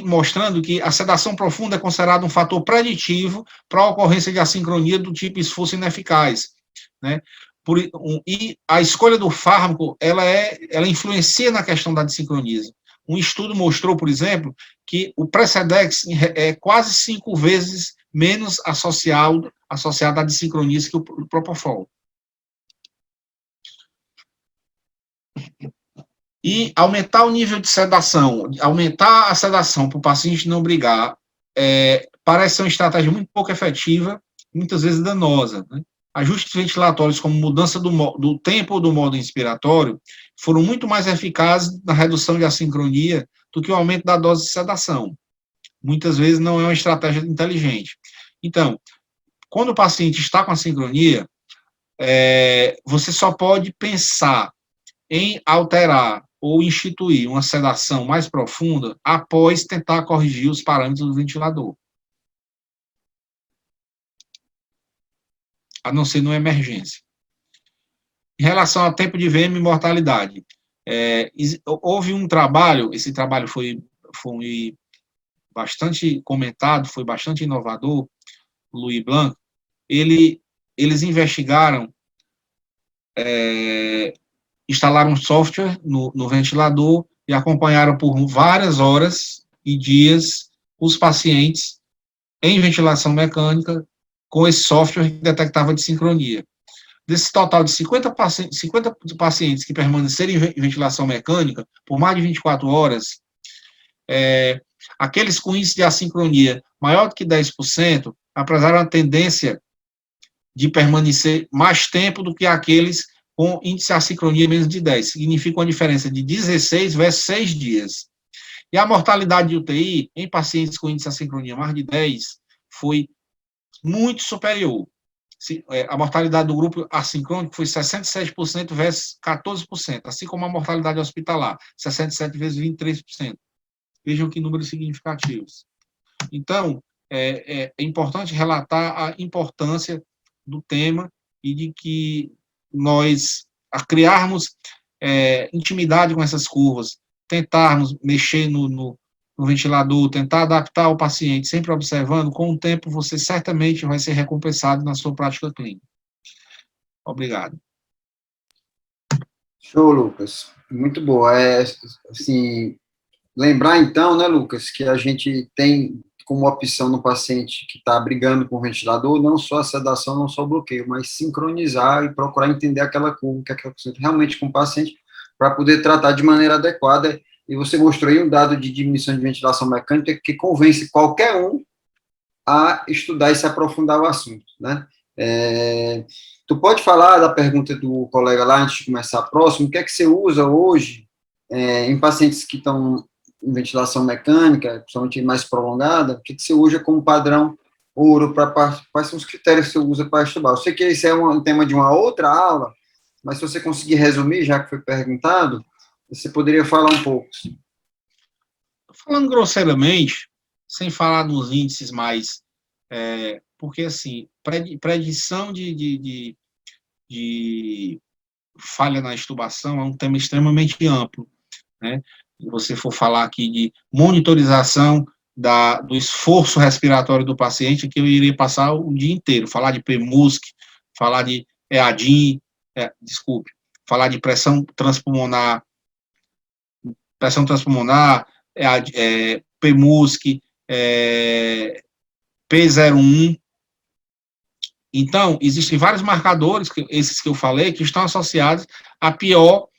mostrando que a sedação profunda é considerada um fator preditivo para a ocorrência de assincronia do tipo esforço ineficaz, né? E a escolha do fármaco, ela influencia na questão da dissincronia. Um estudo mostrou, por exemplo, que o Precedex é quase 5 vezes menos associado à dissincronia que o propofol. E aumentar o nível de sedação, aumentar a sedação para o paciente não brigar, parece ser uma estratégia muito pouco efetiva, muitas vezes danosa, né? Ajustes ventilatórios, como mudança do tempo ou do modo inspiratório, foram muito mais eficazes na redução de assincronia do que o aumento da dose de sedação. Muitas vezes não é uma estratégia inteligente. Então, quando o paciente está com assincronia, você só pode pensar em alterar ou instituir uma sedação mais profunda após tentar corrigir os parâmetros do ventilador. A não ser numa emergência. Em relação ao tempo de VM e mortalidade, houve um trabalho, esse trabalho foi bastante comentado, foi bastante inovador, Louis Blanc. Eles investigaram, instalaram um software no ventilador e acompanharam por várias horas e dias os pacientes em ventilação mecânica com esse software que detectava dissincronia. Desse total de 50 pacientes que permaneceram em ventilação mecânica por mais de 24 horas, aqueles com índice de assincronia maior do que 10% apresentaram a tendência de permanecer mais tempo do que aqueles com índice de assincronia menos de 10. Significa uma diferença de 16 versus 6 dias. E a mortalidade de UTI em pacientes com índice de assincronia mais de 10 foi muito superior. A mortalidade do grupo assincrônico foi 67% versus 14%, assim como a mortalidade hospitalar, 67 vezes 23%. Vejam que números significativos. Então, é importante relatar a importância do tema e de que nós, a criarmos intimidade com essas curvas, tentarmos mexer no ventilador, tentar adaptar o paciente, sempre observando, com o tempo você certamente vai ser recompensado na sua prática clínica. Obrigado. Show, Lucas. Muito boa. Assim, lembrar então, né, Lucas, que a gente tem como opção no paciente que está brigando com o ventilador, não só a sedação, não só o bloqueio, mas sincronizar e procurar entender aquela curva que é realmente com o paciente, para poder tratar de maneira adequada. E você mostrou aí um dado de diminuição de ventilação mecânica que convence qualquer um a estudar e se aprofundar o assunto, né? Tu pode falar da pergunta do colega lá, antes de começar a próxima, o que é que você usa hoje em pacientes que estão em ventilação mecânica, principalmente mais prolongada, o que você usa como padrão ouro, quais são os critérios que você usa para estudar? Eu sei que esse é um tema de uma outra aula, mas se você conseguir resumir, já que foi perguntado, você poderia falar um pouco. Falando grosseiramente, sem falar nos índices mais... porque, assim, predição de falha na extubação é um tema extremamente amplo, né? Se você for falar aqui de monitorização do esforço respiratório do paciente, que eu iria passar o dia inteiro, falar de PMUSC, falar de EADIM, falar de pressão transpulmonar, PMUSC, P01. Então, existem vários marcadores, esses que eu falei, que estão associados a pior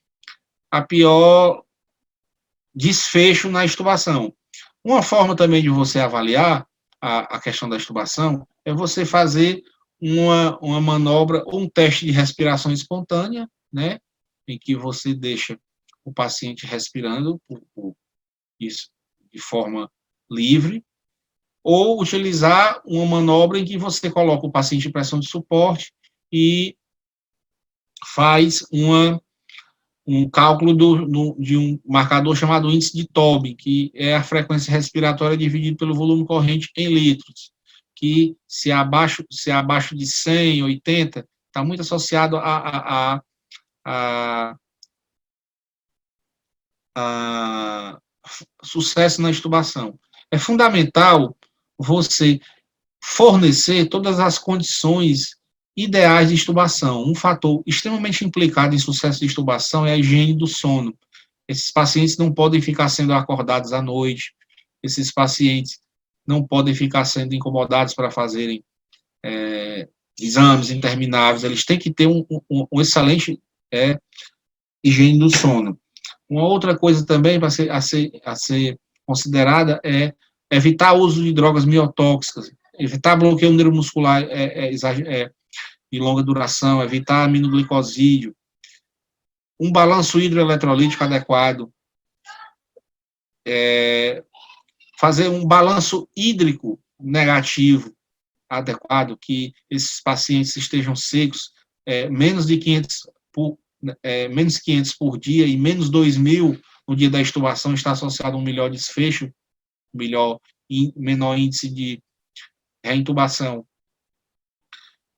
desfecho na extubação. Uma forma também de você avaliar a questão da extubação é você fazer uma manobra ou um teste de respiração espontânea, né, em que você deixa o paciente respirando isso de forma livre, ou utilizar uma manobra em que você coloca o paciente em pressão de suporte e faz um cálculo de um marcador chamado índice de Tobin, que é a frequência respiratória dividida pelo volume corrente em litros, que se abaixo de 100, 80, está muito associado a sucesso na extubação. É fundamental você fornecer todas as condições ideais de extubação. Um fator extremamente implicado em sucesso de extubação é a higiene do sono. Esses pacientes não podem ficar sendo acordados à noite, esses pacientes não podem ficar sendo incomodados para fazerem exames intermináveis, eles têm que ter um excelente higiene do sono. Uma outra coisa também a ser considerada é evitar o uso de drogas miotóxicas, evitar bloqueio neuromuscular de longa duração, evitar aminoglicosídeo, um balanço hidroeletrolítico adequado, fazer um balanço hídrico negativo adequado, que esses pacientes estejam secos, menos 500 por dia e menos 2.000 no dia da extubação está associado a um melhor desfecho, menor índice de reintubação.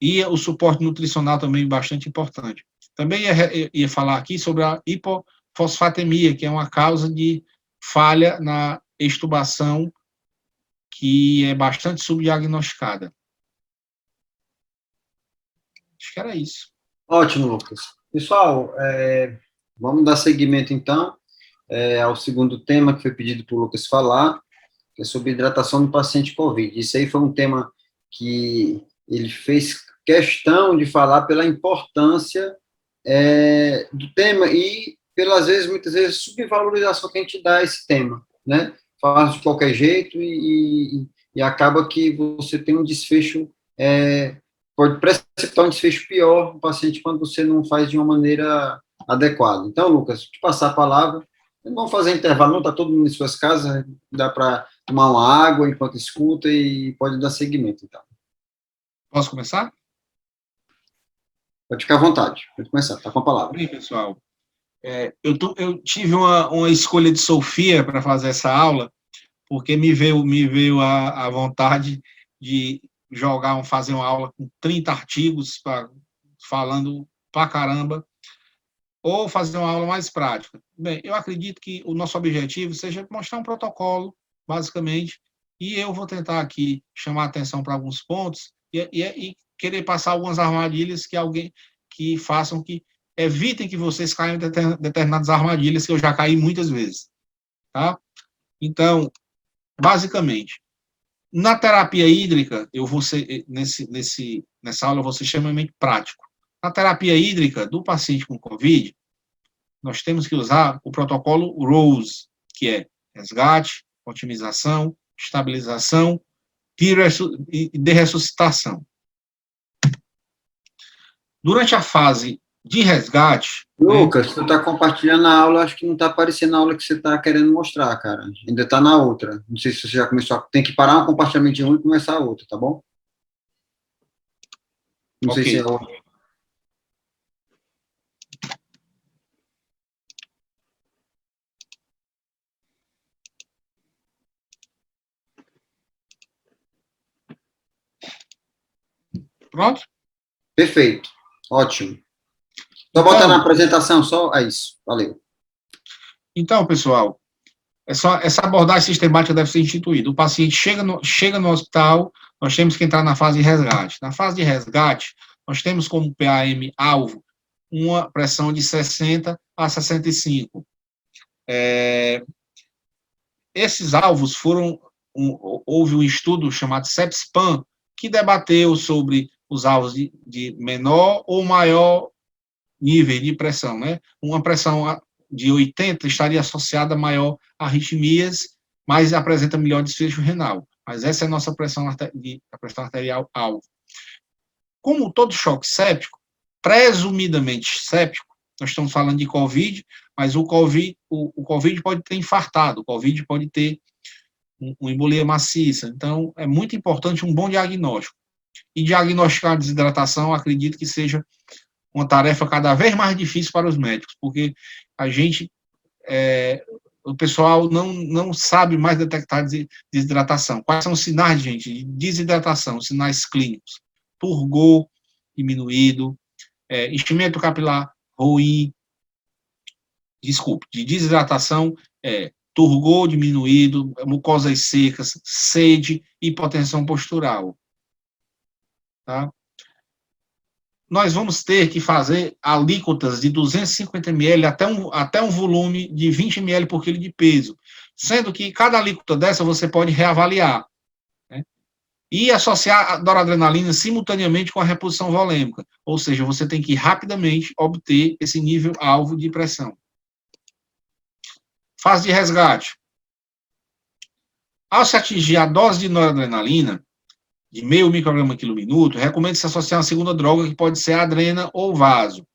E o suporte nutricional também bastante importante. Também ia falar aqui sobre a hipofosfatemia, que é uma causa de falha na extubação que é bastante subdiagnosticada. Acho que era isso. Ótimo, Lucas. Pessoal, vamos dar seguimento, então, ao segundo tema que foi pedido para o Lucas falar, que é sobre hidratação do paciente COVID. Isso aí foi um tema que ele fez questão de falar pela importância do tema e muitas vezes, subvalorização que a gente dá a esse tema, né? Faz de qualquer jeito e acaba que você tem um desfecho, pode precipitar um desfecho pior no paciente quando você não faz de uma maneira adequada. Então, Lucas, te passar a palavra. Vamos fazer intervalo, não está todo mundo em suas casas, dá para tomar uma água enquanto escuta e pode dar seguimento, então. Posso começar? Pode ficar à vontade, pode começar, está com a palavra. Bem, pessoal, eu tive uma escolha de Sofia para fazer essa aula, porque me veio a vontade de fazer uma aula com 30 artigos falando pra caramba, ou fazer uma aula mais prática. Bem, eu acredito que o nosso objetivo seja mostrar um protocolo, basicamente, e eu vou tentar aqui chamar atenção para alguns pontos e querer passar algumas armadilhas que façam que evitem que vocês caiam em determinadas armadilhas que eu já caí muitas vezes, tá? Então, basicamente, na terapia hídrica, eu vou ser, nessa aula eu vou ser extremamente prático. Na terapia hídrica do paciente com COVID, nós temos que usar o protocolo ROSE, que é resgate, otimização, estabilização e de ressuscitação. Durante a fase de resgate, né? Lucas, tu tá compartilhando a aula, acho que não tá aparecendo a aula que você tá querendo mostrar, cara. Ainda tá na outra. Não sei se você já começou. Tem que parar um compartilhamento de um e começar a outra, tá bom? Não sei se é Ok. outra. Pronto? Perfeito. Ótimo. Só botar na Então, apresentação, só. É isso. Valeu. então, pessoal, essa abordagem sistemática deve ser instituída. O paciente chega no hospital, nós temos que entrar na fase de resgate. Na fase de resgate, nós temos como PAM-alvo uma pressão de 60 a 65. Esses alvos houve um estudo chamado CEPSPAN, que debateu sobre os alvos de menor ou maior nível de pressão, né? Uma pressão de 80 estaria associada a maior arritmias, mas apresenta melhor desfecho renal. Mas essa é a nossa pressão, a pressão arterial alvo. Como todo choque séptico, presumidamente séptico, nós estamos falando de COVID, mas o COVID pode ter infartado, o COVID pode ter uma embolia maciça. Então, é muito importante um bom diagnóstico. E diagnosticar a desidratação, acredito que seja uma tarefa cada vez mais difícil para os médicos, porque a gente, o pessoal não sabe mais detectar desidratação. Quais são os sinais, gente, de desidratação, os sinais clínicos? Turgor diminuído, enchimento capilar ruim, de desidratação, turgor diminuído, mucosas secas, sede, hipotensão postural. Tá? Nós vamos ter que fazer alíquotas de 250 ml até um volume de 20 ml por quilo de peso, sendo que cada alíquota dessa você pode reavaliar, né? E associar a noradrenalina simultaneamente com a reposição volêmica, ou seja, você tem que rapidamente obter esse nível alvo de pressão. Fase de resgate. Ao se atingir a dose de noradrenalina, de 0,5 micrograma quilo minuto, recomenda-se associar uma segunda droga, que pode ser a adrena ou vaso.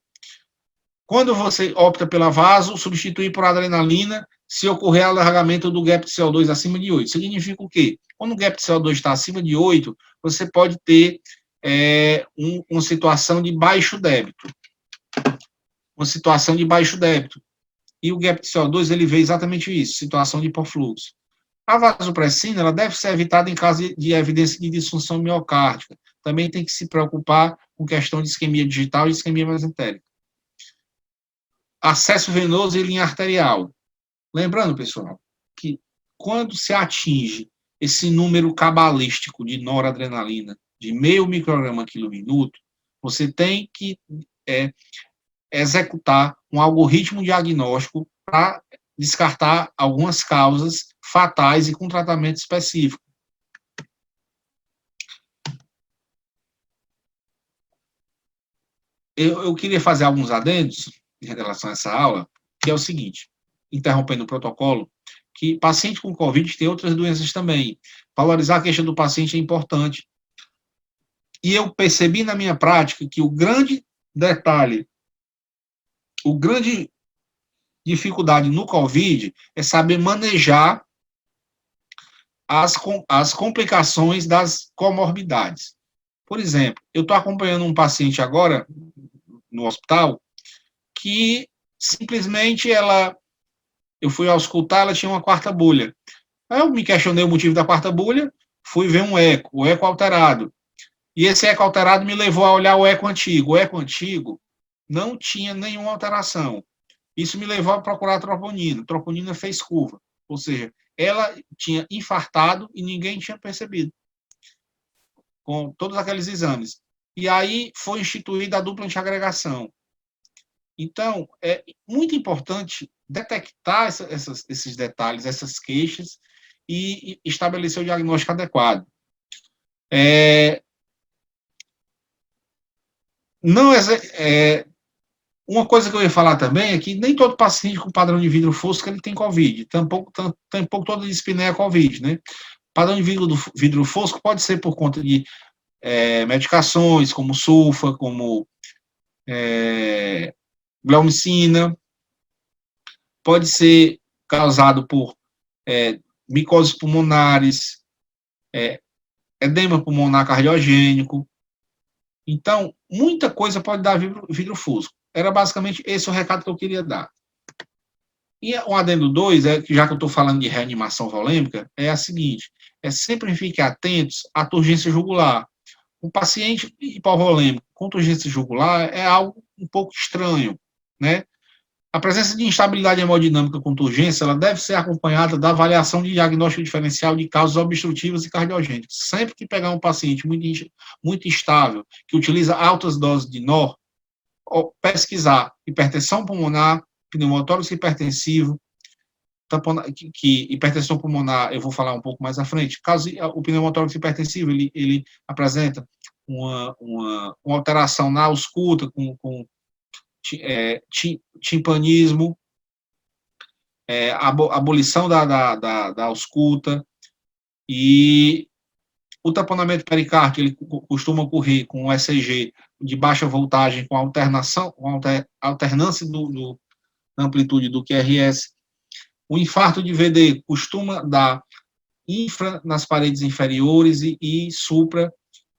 Quando você opta pela vaso, substituir por adrenalina se ocorrer alargamento do gap de CO2 acima de 8. Significa o quê? Quando o gap de CO2 está acima de 8, você pode ter uma situação de baixo débito. Uma situação de baixo débito. E o gap de CO2, ele vê exatamente isso, situação de hipofluxo. A vasopressina, ela deve ser evitada em caso de evidência de disfunção miocárdica. Também tem que se preocupar com questão de isquemia digital e isquemia mesentérica. Acesso venoso e linha arterial. Lembrando, pessoal, que quando se atinge esse número cabalístico de noradrenalina de 0,5 micrograma quilo minuto, você tem que executar um algoritmo diagnóstico para descartar algumas causas fatais e com tratamento específico. Eu queria fazer alguns adendos em relação a essa aula, que é o seguinte, interrompendo o protocolo, que paciente com COVID tem outras doenças também. Valorizar a queixa do paciente é importante. E eu percebi na minha prática que o grande detalhe, o grande dificuldade no COVID é saber manejar as complicações das comorbidades. Por exemplo, eu estou acompanhando um paciente agora no hospital que simplesmente eu fui auscultar, ela tinha uma quarta bolha. Aí eu me questionei o motivo da quarta bolha, fui ver um eco, o eco alterado. E esse eco alterado me levou a olhar o eco antigo. O eco antigo não tinha nenhuma alteração. Isso me levou a procurar a troponina. A troponina fez curva. Ou seja, ela tinha infartado e ninguém tinha percebido, com todos aqueles exames. E aí foi instituída a dupla antiagregação. Então, é muito importante detectar esses detalhes, essas queixas, e estabelecer o diagnóstico adequado. Uma coisa que eu ia falar também é que nem todo paciente com padrão de vidro fosco ele tem COVID, tampouco toda dispneia é COVID, né? Padrão de vidro fosco pode ser por conta de medicações, como sulfa, como bleomicina, pode ser causado por micoses pulmonares, edema pulmonar cardiogênico. Então, muita coisa pode dar vidro fusco. Era basicamente esse o recado que eu queria dar. E o adendo 2, já que eu estou falando de reanimação volêmica, é a seguinte: sempre ficar atentos à turgência jugular. Um paciente hipovolêmico com turgência jugular é algo um pouco estranho, né? A presença de instabilidade hemodinâmica com turgência, ela deve ser acompanhada da avaliação de diagnóstico diferencial de causas obstrutivas e cardiogênicas. Sempre que pegar um paciente muito instável, que utiliza altas doses de NOR, pesquisar hipertensão pulmonar, pneumotórax hipertensivo, que hipertensão pulmonar, eu vou falar um pouco mais à frente. Caso o pneumotórax hipertensivo, ele apresenta uma alteração na ausculta, com timpanismo, abolição da ausculta, e o tamponamento pericárdico, ele costuma ocorrer com um ECG de baixa voltagem, com alternância da amplitude do QRS. O infarto de VD costuma dar infra nas paredes inferiores e supra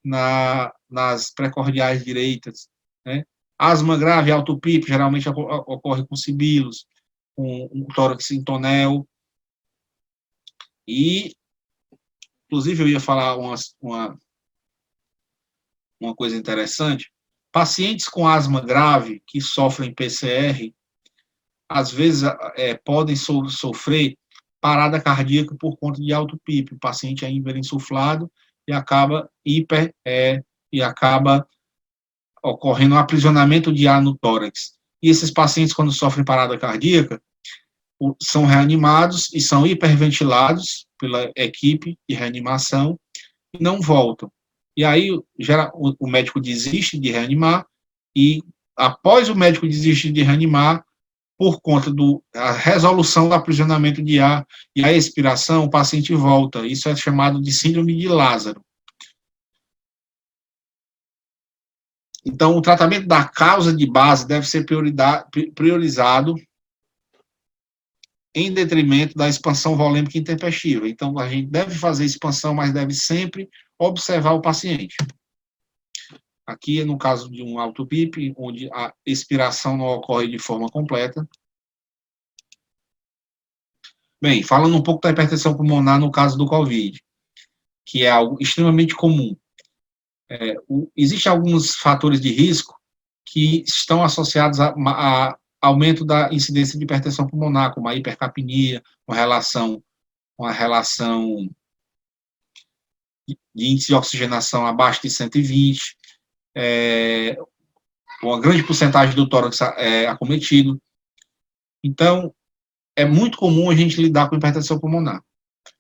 nas precordiais direitas, né? Asma grave, alto PIP, geralmente ocorre com sibilos, com um tórax em tonel. E, inclusive, eu ia falar uma coisa interessante. Pacientes com asma grave que sofrem PCR, às vezes podem sofrer parada cardíaca por conta de alto PIP. O paciente é hiperinsuflado e acaba ocorrendo um aprisionamento de ar no tórax. E esses pacientes, quando sofrem parada cardíaca, são reanimados e são hiperventilados pela equipe de reanimação e não voltam. E aí o médico desiste de reanimar e, após o médico desistir de reanimar, por conta da resolução do aprisionamento de ar e a expiração, o paciente volta. Isso é chamado de síndrome de Lázaro. Então, o tratamento da causa de base deve ser priorizado em detrimento da expansão volêmica intempestiva. Então, a gente deve fazer expansão, mas deve sempre observar o paciente. Aqui, no caso de um alto PIP, onde a expiração não ocorre de forma completa. Bem, falando um pouco da hipertensão pulmonar no caso do COVID, que é algo extremamente comum. Existem alguns fatores de risco que estão associados a aumento da incidência de hipertensão pulmonar, como a hipercapnia, uma relação de índice de oxigenação abaixo de 120, uma grande porcentagem do tórax acometido. Então, é muito comum a gente lidar com hipertensão pulmonar.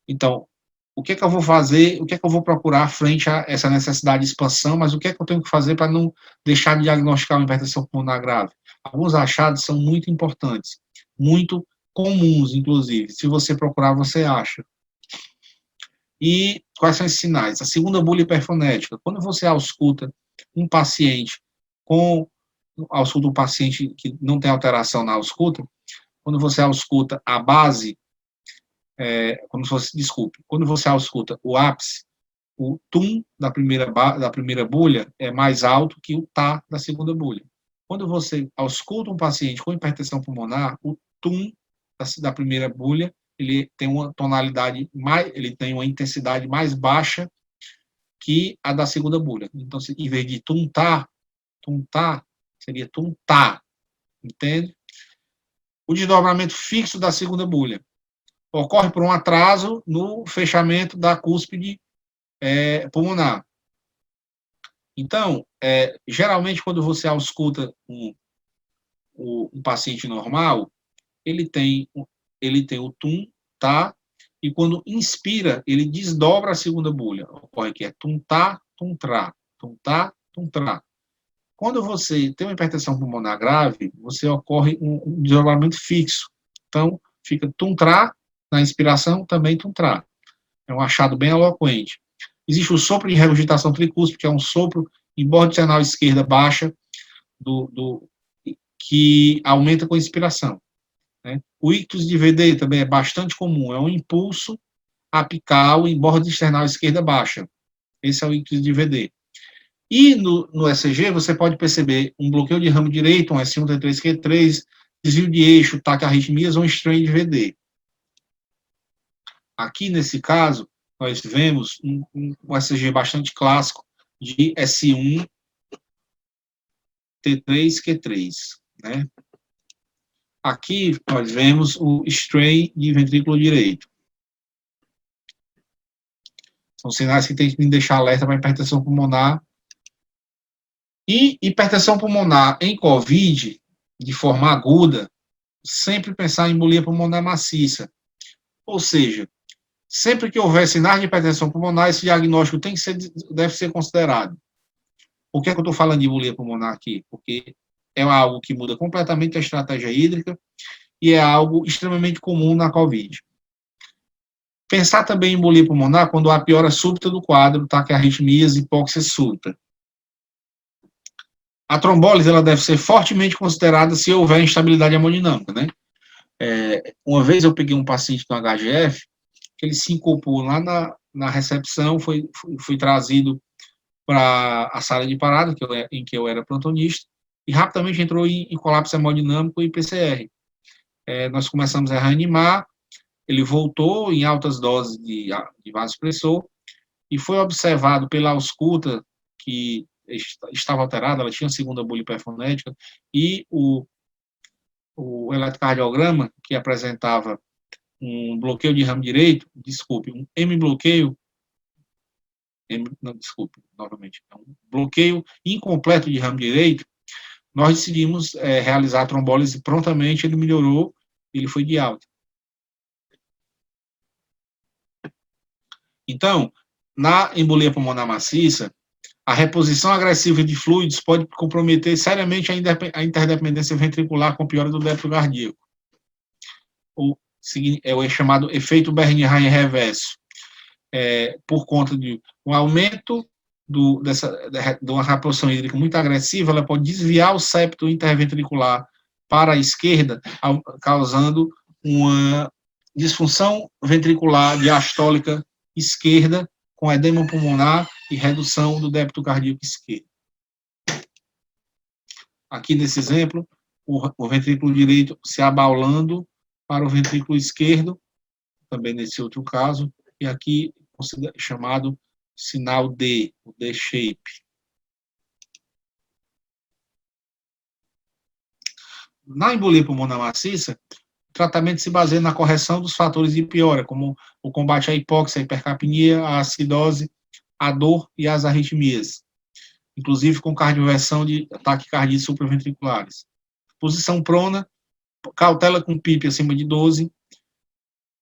Então, o que é que eu vou fazer, o que é que eu vou procurar frente a essa necessidade de expansão, mas o que é que eu tenho que fazer para não deixar de diagnosticar uma hipertensão pulmonar grave? Alguns achados são muito importantes, muito comuns, inclusive. Se você procurar, você acha. E quais são esses sinais? A segunda bula hiperfonética. Quando você ausculta um paciente que não tem alteração na ausculta, quando você ausculta a base, quando você ausculta o ápice, o TUM da primeira bulha é mais alto que o TA da segunda bulha. Quando você ausculta um paciente com hipertensão pulmonar, o TUM da primeira bulha, ele tem uma tonalidade ele tem uma intensidade mais baixa que a da segunda bulha. Então, em vez de TUM-TA, seria TUM-TA, entende? O desdobramento fixo da segunda bulha ocorre por um atraso no fechamento da cúspide pulmonar. Então, geralmente, quando você ausculta um paciente normal, ele tem o TUM, tá? E quando inspira, ele desdobra a segunda bulha. Ocorre que é TUM-tá, TUM-trá, TUM-tá, TUM-trá. Quando você tem uma hipertensão pulmonar grave, ocorre um desdobramento fixo. Então, fica TUM-trá, na inspiração, também TUM-trá. É um achado bem eloquente. Existe o sopro de regurgitação tricúspide, que é um sopro em borda canal esquerda baixa. que aumenta com a inspiração, né? O ictus de VD também é bastante comum, é um impulso apical em borda external esquerda baixa. Esse é o ictus de VD. E no ECG você pode perceber um bloqueio de ramo direito, um S1, T3, Q3, desvio de eixo, taquiarritmias ou um strain de VD. Aqui, nesse caso, nós vemos um ECG bastante clássico de S1, T3, Q3, né? Aqui, nós vemos o strain de ventrículo direito. São sinais que tem que me deixar alerta para hipertensão pulmonar. E hipertensão pulmonar em COVID, de forma aguda, sempre pensar em embolia pulmonar maciça. Ou seja, sempre que houver sinais de hipertensão pulmonar, esse diagnóstico deve ser considerado. Por que é que eu estou falando de embolia pulmonar aqui? Porque é algo que muda completamente a estratégia hídrica e é algo extremamente comum na COVID. Pensar também em embolia pulmonar quando há piora súbita do quadro, taquiarritmias e hipóxia súbita. A trombólise ela deve ser fortemente considerada se houver instabilidade hemodinâmica, né? Uma vez eu peguei um paciente no HGF, que ele se incorporou lá na recepção, foi trazido para a sala de parada, em que eu era plantonista, e rapidamente entrou em colapso hemodinâmico e PCR. Nós começamos a reanimar, ele voltou em altas doses de vasopressor e foi observado pela ausculta que estava alterada, ela tinha segunda bolha hiperfonética, e o eletrocardiograma, que apresentava um bloqueio de ramo direito, um M-bloqueio, um bloqueio incompleto de ramo direito, nós decidimos realizar a trombólise prontamente, ele melhorou, ele foi de alta. Então, na embolia pulmonar maciça, a reposição agressiva de fluidos pode comprometer seriamente a interdependência ventricular com piora do débito cardíaco. É o chamado efeito Bernheim reverso. Por conta de um aumento de uma reposição hídrica muito agressiva, ela pode desviar o septo interventricular para a esquerda, causando uma disfunção ventricular diastólica esquerda, com edema pulmonar e redução do débito cardíaco esquerdo. Aqui nesse exemplo, o ventrículo direito se abaulando para o ventrículo esquerdo, também nesse outro caso, e aqui chamado sinal D, o D-shape. Na embolia pulmonar maciça, o tratamento se baseia na correção dos fatores de piora, como o combate à hipóxia, à hipercapnia, à acidose, à dor e às arritmias, inclusive com cardioversão de taquicardias supraventriculares. Posição prona, cautela com PIP acima de 12,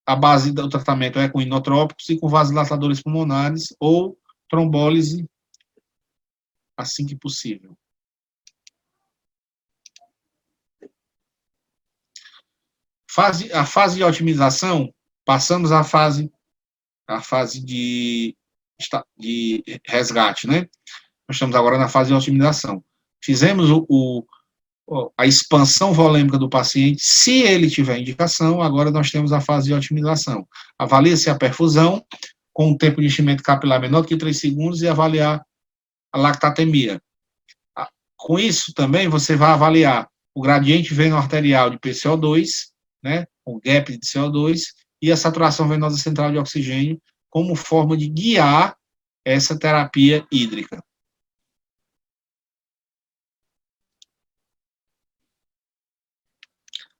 a base do tratamento é com inotrópicos e com vasodilatadores pulmonares ou trombólise assim que possível. A fase de otimização, passamos à fase de resgate, né? Nós estamos agora na fase de otimização. Fizemos a expansão volêmica do paciente, se ele tiver indicação, agora nós temos a fase de otimização. Avalia-se a perfusão, com um tempo de enchimento capilar menor do que 3 segundos, e avaliar a lactatemia. Com isso, também, você vai avaliar o gradiente veno-arterial de PCO2, né, o gap de CO2, e a saturação venosa central de oxigênio, como forma de guiar essa terapia hídrica.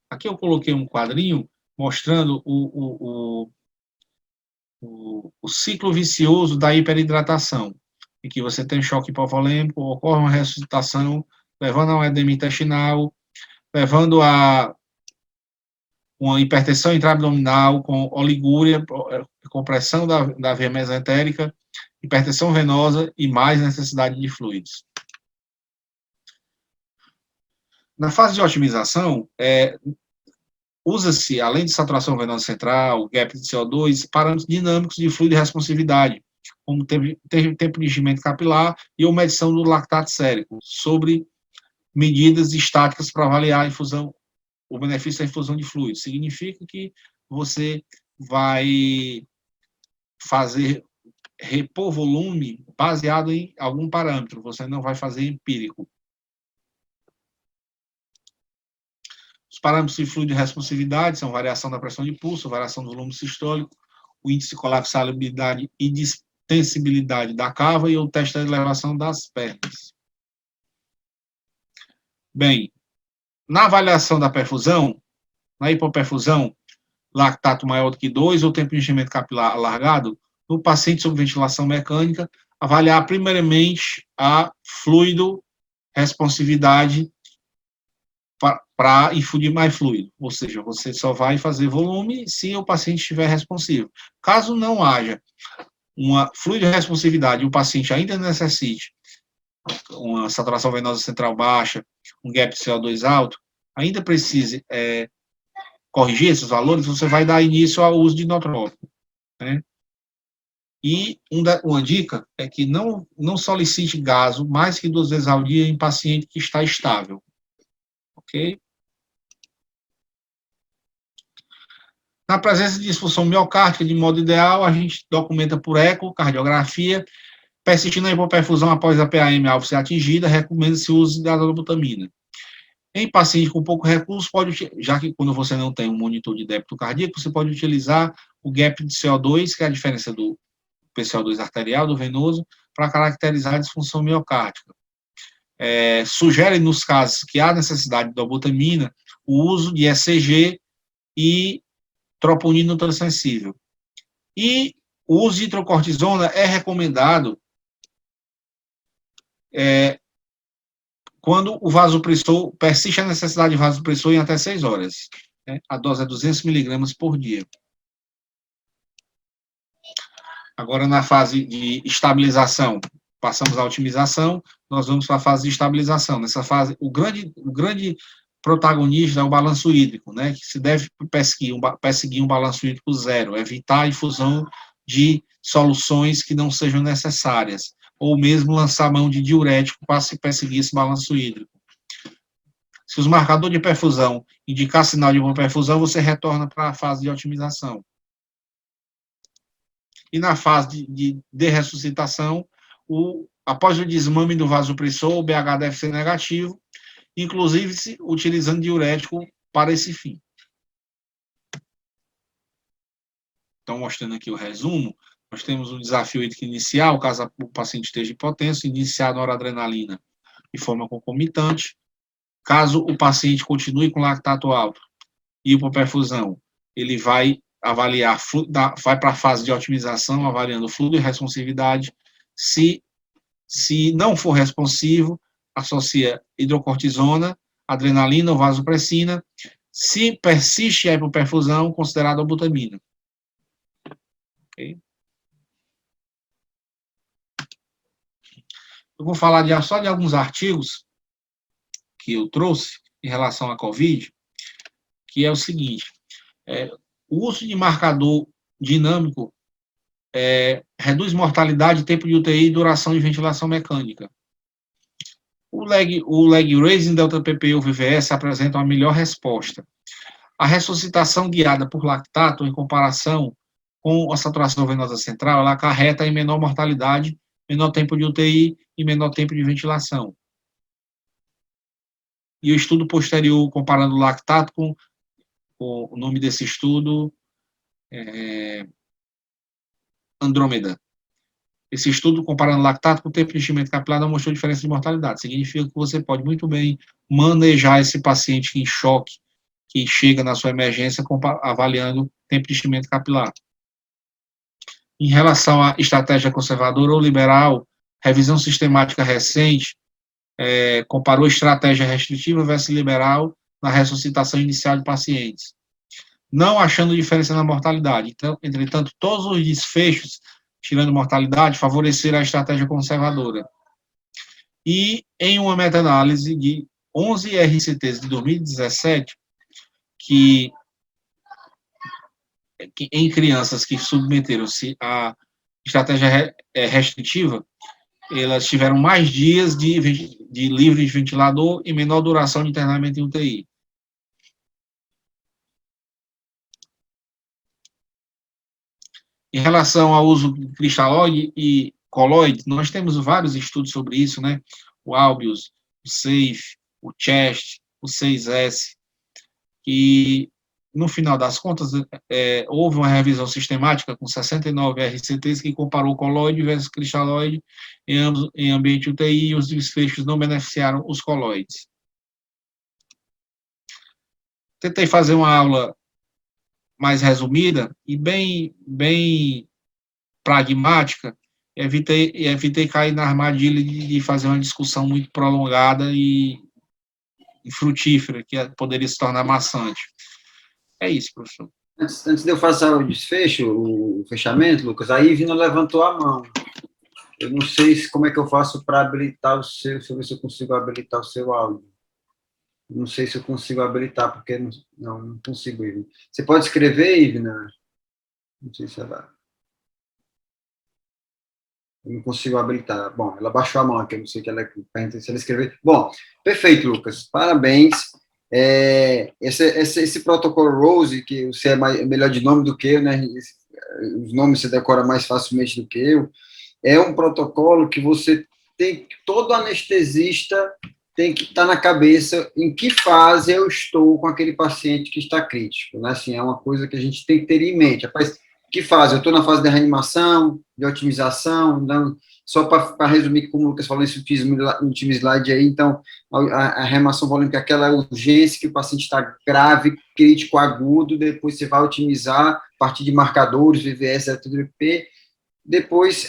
Aqui eu coloquei um quadrinho mostrando o ciclo vicioso da hiperidratação, em que você tem choque hipovolêmico, ocorre uma ressuscitação, levando a um edema intestinal, levando a uma hipertensão intraabdominal com oligúria, compressão da via mesentérica, hipertensão venosa e mais necessidade de fluidos. Na fase de otimização, usa-se, além de saturação venosa central, gap de CO2, parâmetros dinâmicos de fluido e responsividade, como tempo de enchimento capilar e ou medição do lactato sérico, sobre medidas estáticas para avaliar a infusão, o benefício da infusão de fluido. Significa que você vai repor volume baseado em algum parâmetro, você não vai fazer empírico. Os parâmetros de fluido de responsividade são variação da pressão de pulso, variação do volume sistólico, o índice de colapsabilidade e distensibilidade da cava e o teste da elevação das pernas. Bem, na avaliação da perfusão, na hipoperfusão, lactato maior do que 2 ou tempo de enchimento capilar alargado, no paciente sob ventilação mecânica, avaliar primeiramente a fluido responsividade para infundir mais fluido, ou seja, você só vai fazer volume se o paciente estiver responsivo. Caso não haja uma fluido responsividade e o paciente ainda necessite uma saturação venosa central baixa, um gap de CO2 alto, ainda precise corrigir esses valores, você vai dar início ao uso de inotrópico, né? E uma dica é que não solicite gaso mais que 2 vezes ao dia em paciente que está estável. Ok? Na presença de disfunção miocárdica, de modo ideal, a gente documenta por ecocardiografia. Persistindo a hipoperfusão após a PAM-alfa ser atingida, recomenda-se o uso da dobutamina. Em paciente com pouco recurso, já que quando você não tem um monitor de débito cardíaco, você pode utilizar o gap de CO2, que é a diferença do PCO2 arterial, do venoso, para caracterizar a disfunção miocárdica. Sugere, nos casos que há necessidade de dobutamina, o uso de ECG e troponina ultrassensível. E o uso de hidrocortisona é recomendado quando o vasopressor persiste a necessidade de vasopressor em até 6 horas. Né? A dose é 200 miligramas por dia. Agora, na fase de estabilização, passamos à otimização, nós vamos para a fase de estabilização. Nessa fase, o grande protagonista é o balanço hídrico, né, que se deve perseguir um balanço hídrico zero, evitar a infusão de soluções que não sejam necessárias, ou mesmo lançar mão de diurético para se perseguir esse balanço hídrico. Se os marcadores de perfusão indicar sinal de hipoperfusão, você retorna para a fase de otimização. E na fase de ressuscitação, após o desmame do vasopressor, o BH deve ser negativo, inclusive utilizando diurético para esse fim. Então, mostrando aqui o resumo, nós temos um desafio hídrico inicial, caso o paciente esteja hipotenso, iniciar a noradrenalina de forma concomitante. Caso o paciente continue com lactato alto e hipoperfusão, ele vai avaliar, vai para a fase de otimização, avaliando fluido e responsividade. Se não for responsivo, associa hidrocortisona, adrenalina ou vasopressina. Se persiste a hipoperfusão, considera a dobutamina. Okay? Eu vou falar só de alguns artigos que eu trouxe em relação à COVID, que é o seguinte: o uso de marcador dinâmico reduz mortalidade, tempo de UTI e duração de ventilação mecânica. O leg raising delta PPI ou VVS apresenta uma melhor resposta. A ressuscitação guiada por lactato, em comparação com a saturação venosa central, ela acarreta em menor mortalidade, menor tempo de UTI e menor tempo de ventilação. E o estudo posterior, comparando o lactato com o nome desse estudo, Andrômeda. Esse estudo, comparando lactato com o tempo de enchimento capilar, não mostrou diferença de mortalidade. Significa que você pode muito bem manejar esse paciente em choque que chega na sua emergência avaliando tempo de enchimento capilar. Em relação à estratégia conservadora ou liberal, revisão sistemática recente comparou estratégia restritiva versus liberal na ressuscitação inicial de pacientes, não achando diferença na mortalidade. Então, entretanto, todos os desfechos, tirando mortalidade, favoreceram a estratégia conservadora. E em uma meta-análise de 11 RCTs de 2017, que em crianças que submeteram-se à estratégia restritiva, elas tiveram mais dias de livre de ventilador e menor duração de internamento em UTI. Em relação ao uso de cristalóide e colóide, nós temos vários estudos sobre isso, né? O Albius, o SAFE, o CHEST, o 6S, e, no final das contas, houve uma revisão sistemática com 69 RCTs que comparou colóide versus cristalóide em ambiente UTI, e os desfechos não beneficiaram os colóides. Tentei fazer uma aula mais resumida e bem pragmática, evitei cair na armadilha de fazer uma discussão muito prolongada e frutífera, que poderia se tornar maçante. É isso, professor. Antes de eu fazer o desfecho, o fechamento, Lucas, a Ivna levantou a mão. Eu não sei como é que eu faço para habilitar o seu, deixa eu ver se eu consigo habilitar o seu áudio. Não sei se eu consigo habilitar, porque não consigo, Ivna. Você pode escrever, Ivna? Não sei se ela... Eu não consigo habilitar. Bom, ela baixou a mão aqui, eu não sei se ela escrever. Bom, perfeito, Lucas. Parabéns. Esse protocolo ROSE, que você é melhor de nome do que eu, né? Os nomes você decora mais facilmente do que eu. É um protocolo que você tem, todo anestesista tem que estar na cabeça em que fase eu estou com aquele paciente que está crítico, né? Assim, é uma coisa que a gente tem que ter em mente. Rapaz, que fase? Eu estou na fase de reanimação, de otimização, não, só para resumir, como o Lucas falou, esse último slide aí, então, a reanimação volêmica é aquela urgência que o paciente está grave, crítico, agudo, depois você vai otimizar a partir de marcadores, VVS, FWP, depois,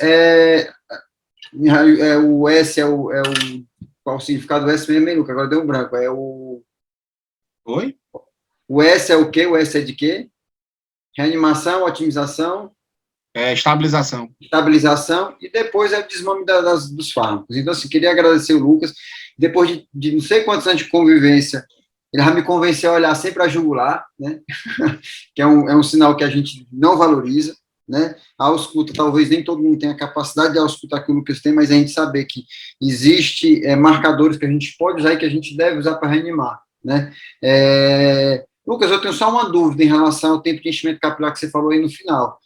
o S qual o significado do S mesmo, Lucas? Agora deu um branco, Oi? O S é o quê? O S é de quê? Reanimação, otimização... Estabilização. Estabilização, e depois é o desmame dos fármacos. Então, assim, queria agradecer o Lucas, depois de não sei quantos anos de convivência, ele já me convenceu a olhar sempre a jugular, né, que é um sinal que a gente não valoriza, né, a ausculta, talvez nem todo mundo tenha a capacidade de auscultar que o Lucas tem, mas a gente saber que existe marcadores que a gente pode usar e que a gente deve usar para reanimar, né. Lucas, eu tenho só uma dúvida em relação ao tempo de enchimento capilar que você falou aí no final.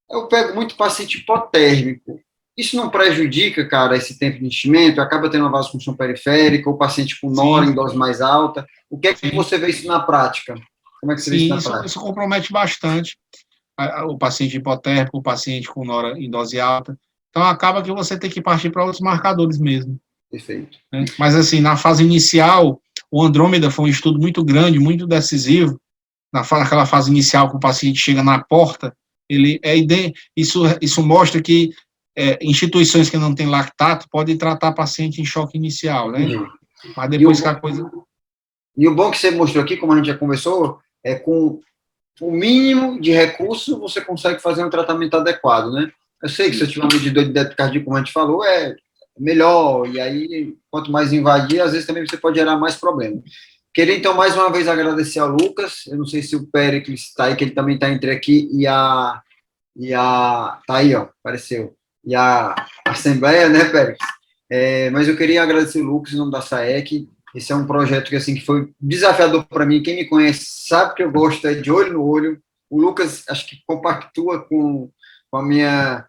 Eu pego muito paciente hipotérmico. Isso não prejudica, cara, esse tempo de enchimento? Acaba tendo uma vasofunção periférica, ou paciente com nora em dose mais alta. O que é que você vê isso na prática? Como é que você vê isso na prática? Isso compromete bastante o paciente hipotérmico, o paciente com nora em dose alta. Então, acaba que você tem que partir para outros marcadores mesmo. Perfeito. Né? Mas, assim, na fase inicial, o Andrômeda foi um estudo muito grande, muito decisivo. Naquela fase inicial, que o paciente chega na porta, isso mostra que instituições que não têm lactato podem tratar paciente em choque inicial, né? Mas depois que a coisa... E o bom que você mostrou aqui, como a gente já conversou, é com o mínimo de recurso você consegue fazer um tratamento adequado, né? Eu sei que se eu tiver um medidor de débito cardíaco, como a gente falou, é melhor, e aí, quanto mais invadir, às vezes também você pode gerar mais problema. Queria, então, mais uma vez agradecer ao Lucas. Eu não sei se o Péricles está aí, que ele também está entre aqui, tá aí, ó, apareceu. E a Assembleia, né, Péricles? Mas eu queria agradecer o Lucas em nome da SAEC. Esse é um projeto que, assim, que foi desafiador para mim. Quem me conhece sabe que eu gosto de olho no olho. O Lucas, acho que compactua com a minha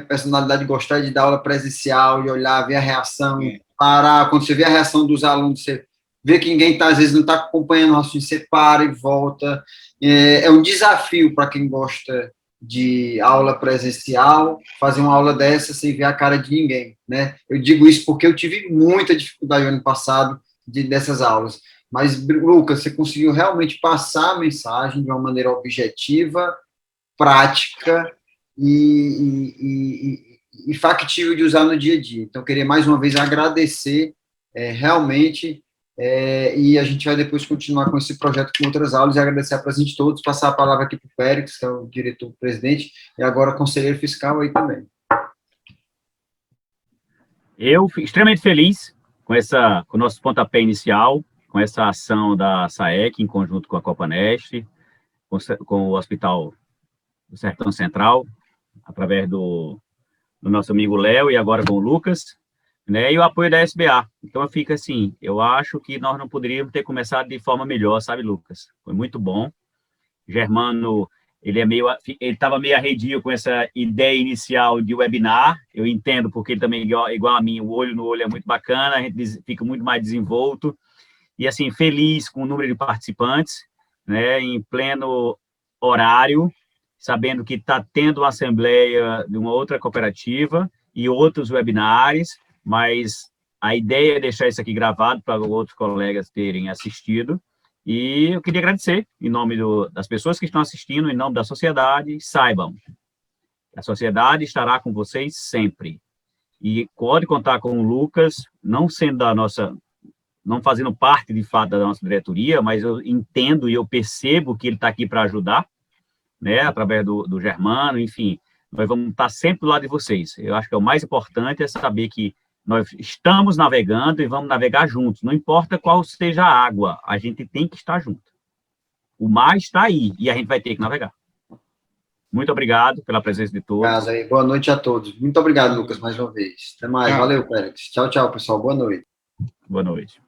personalidade de gostar de dar aula presencial, de olhar, ver a reação, parar. Quando você vê a reação dos alunos, você vê que ninguém às vezes não está acompanhando o raciocínio, você para e volta. É um desafio para quem gosta de aula presencial, fazer uma aula dessa sem ver a cara de ninguém, né? Eu digo isso porque eu tive muita dificuldade no ano passado dessas aulas. Mas, Lucas, você conseguiu realmente passar a mensagem de uma maneira objetiva, prática e factível de usar no dia a dia. Então, eu queria mais uma vez agradecer realmente, e a gente vai depois continuar com esse projeto com outras aulas e agradecer a presença de todos, passar a palavra aqui para o Péricles, que é o diretor-presidente, e agora conselheiro fiscal aí também. Eu fico extremamente feliz com o nosso pontapé inicial, com essa ação da SAEC, em conjunto com a Copanest, com o Hospital do Sertão Central, através do do nosso amigo Léo e agora com o Lucas, né, e o apoio da SBA. Então, fica assim, eu acho que nós não poderíamos ter começado de forma melhor, sabe, Lucas? Foi muito bom. Germano, ele estava meio arredio com essa ideia inicial de webinar, eu entendo, porque ele também, igual a mim, o olho no olho é muito bacana, a gente fica muito mais desenvolto, e assim, feliz com o número de participantes, né, em pleno horário, sabendo que está tendo uma assembleia de uma outra cooperativa e outros webinários, mas a ideia é deixar isso aqui gravado para outros colegas terem assistido, e eu queria agradecer, em nome das pessoas que estão assistindo, em nome da sociedade, saibam, a sociedade estará com vocês sempre, e pode contar com o Lucas, não sendo não fazendo parte, de fato, da nossa diretoria, mas eu entendo e eu percebo que ele está aqui para ajudar, né, através do Germano, enfim, nós vamos estar sempre do lado de vocês. Eu acho que o mais importante é saber que nós estamos navegando e vamos navegar juntos. Não importa qual seja a água, a gente tem que estar junto. O mar está aí e a gente vai ter que navegar. Muito obrigado pela presença de todos. Obrigado aí. Boa noite a todos. Muito obrigado, Lucas, mais uma vez. Até mais. Valeu, Félix. Tchau, tchau, pessoal. Boa noite. Boa noite.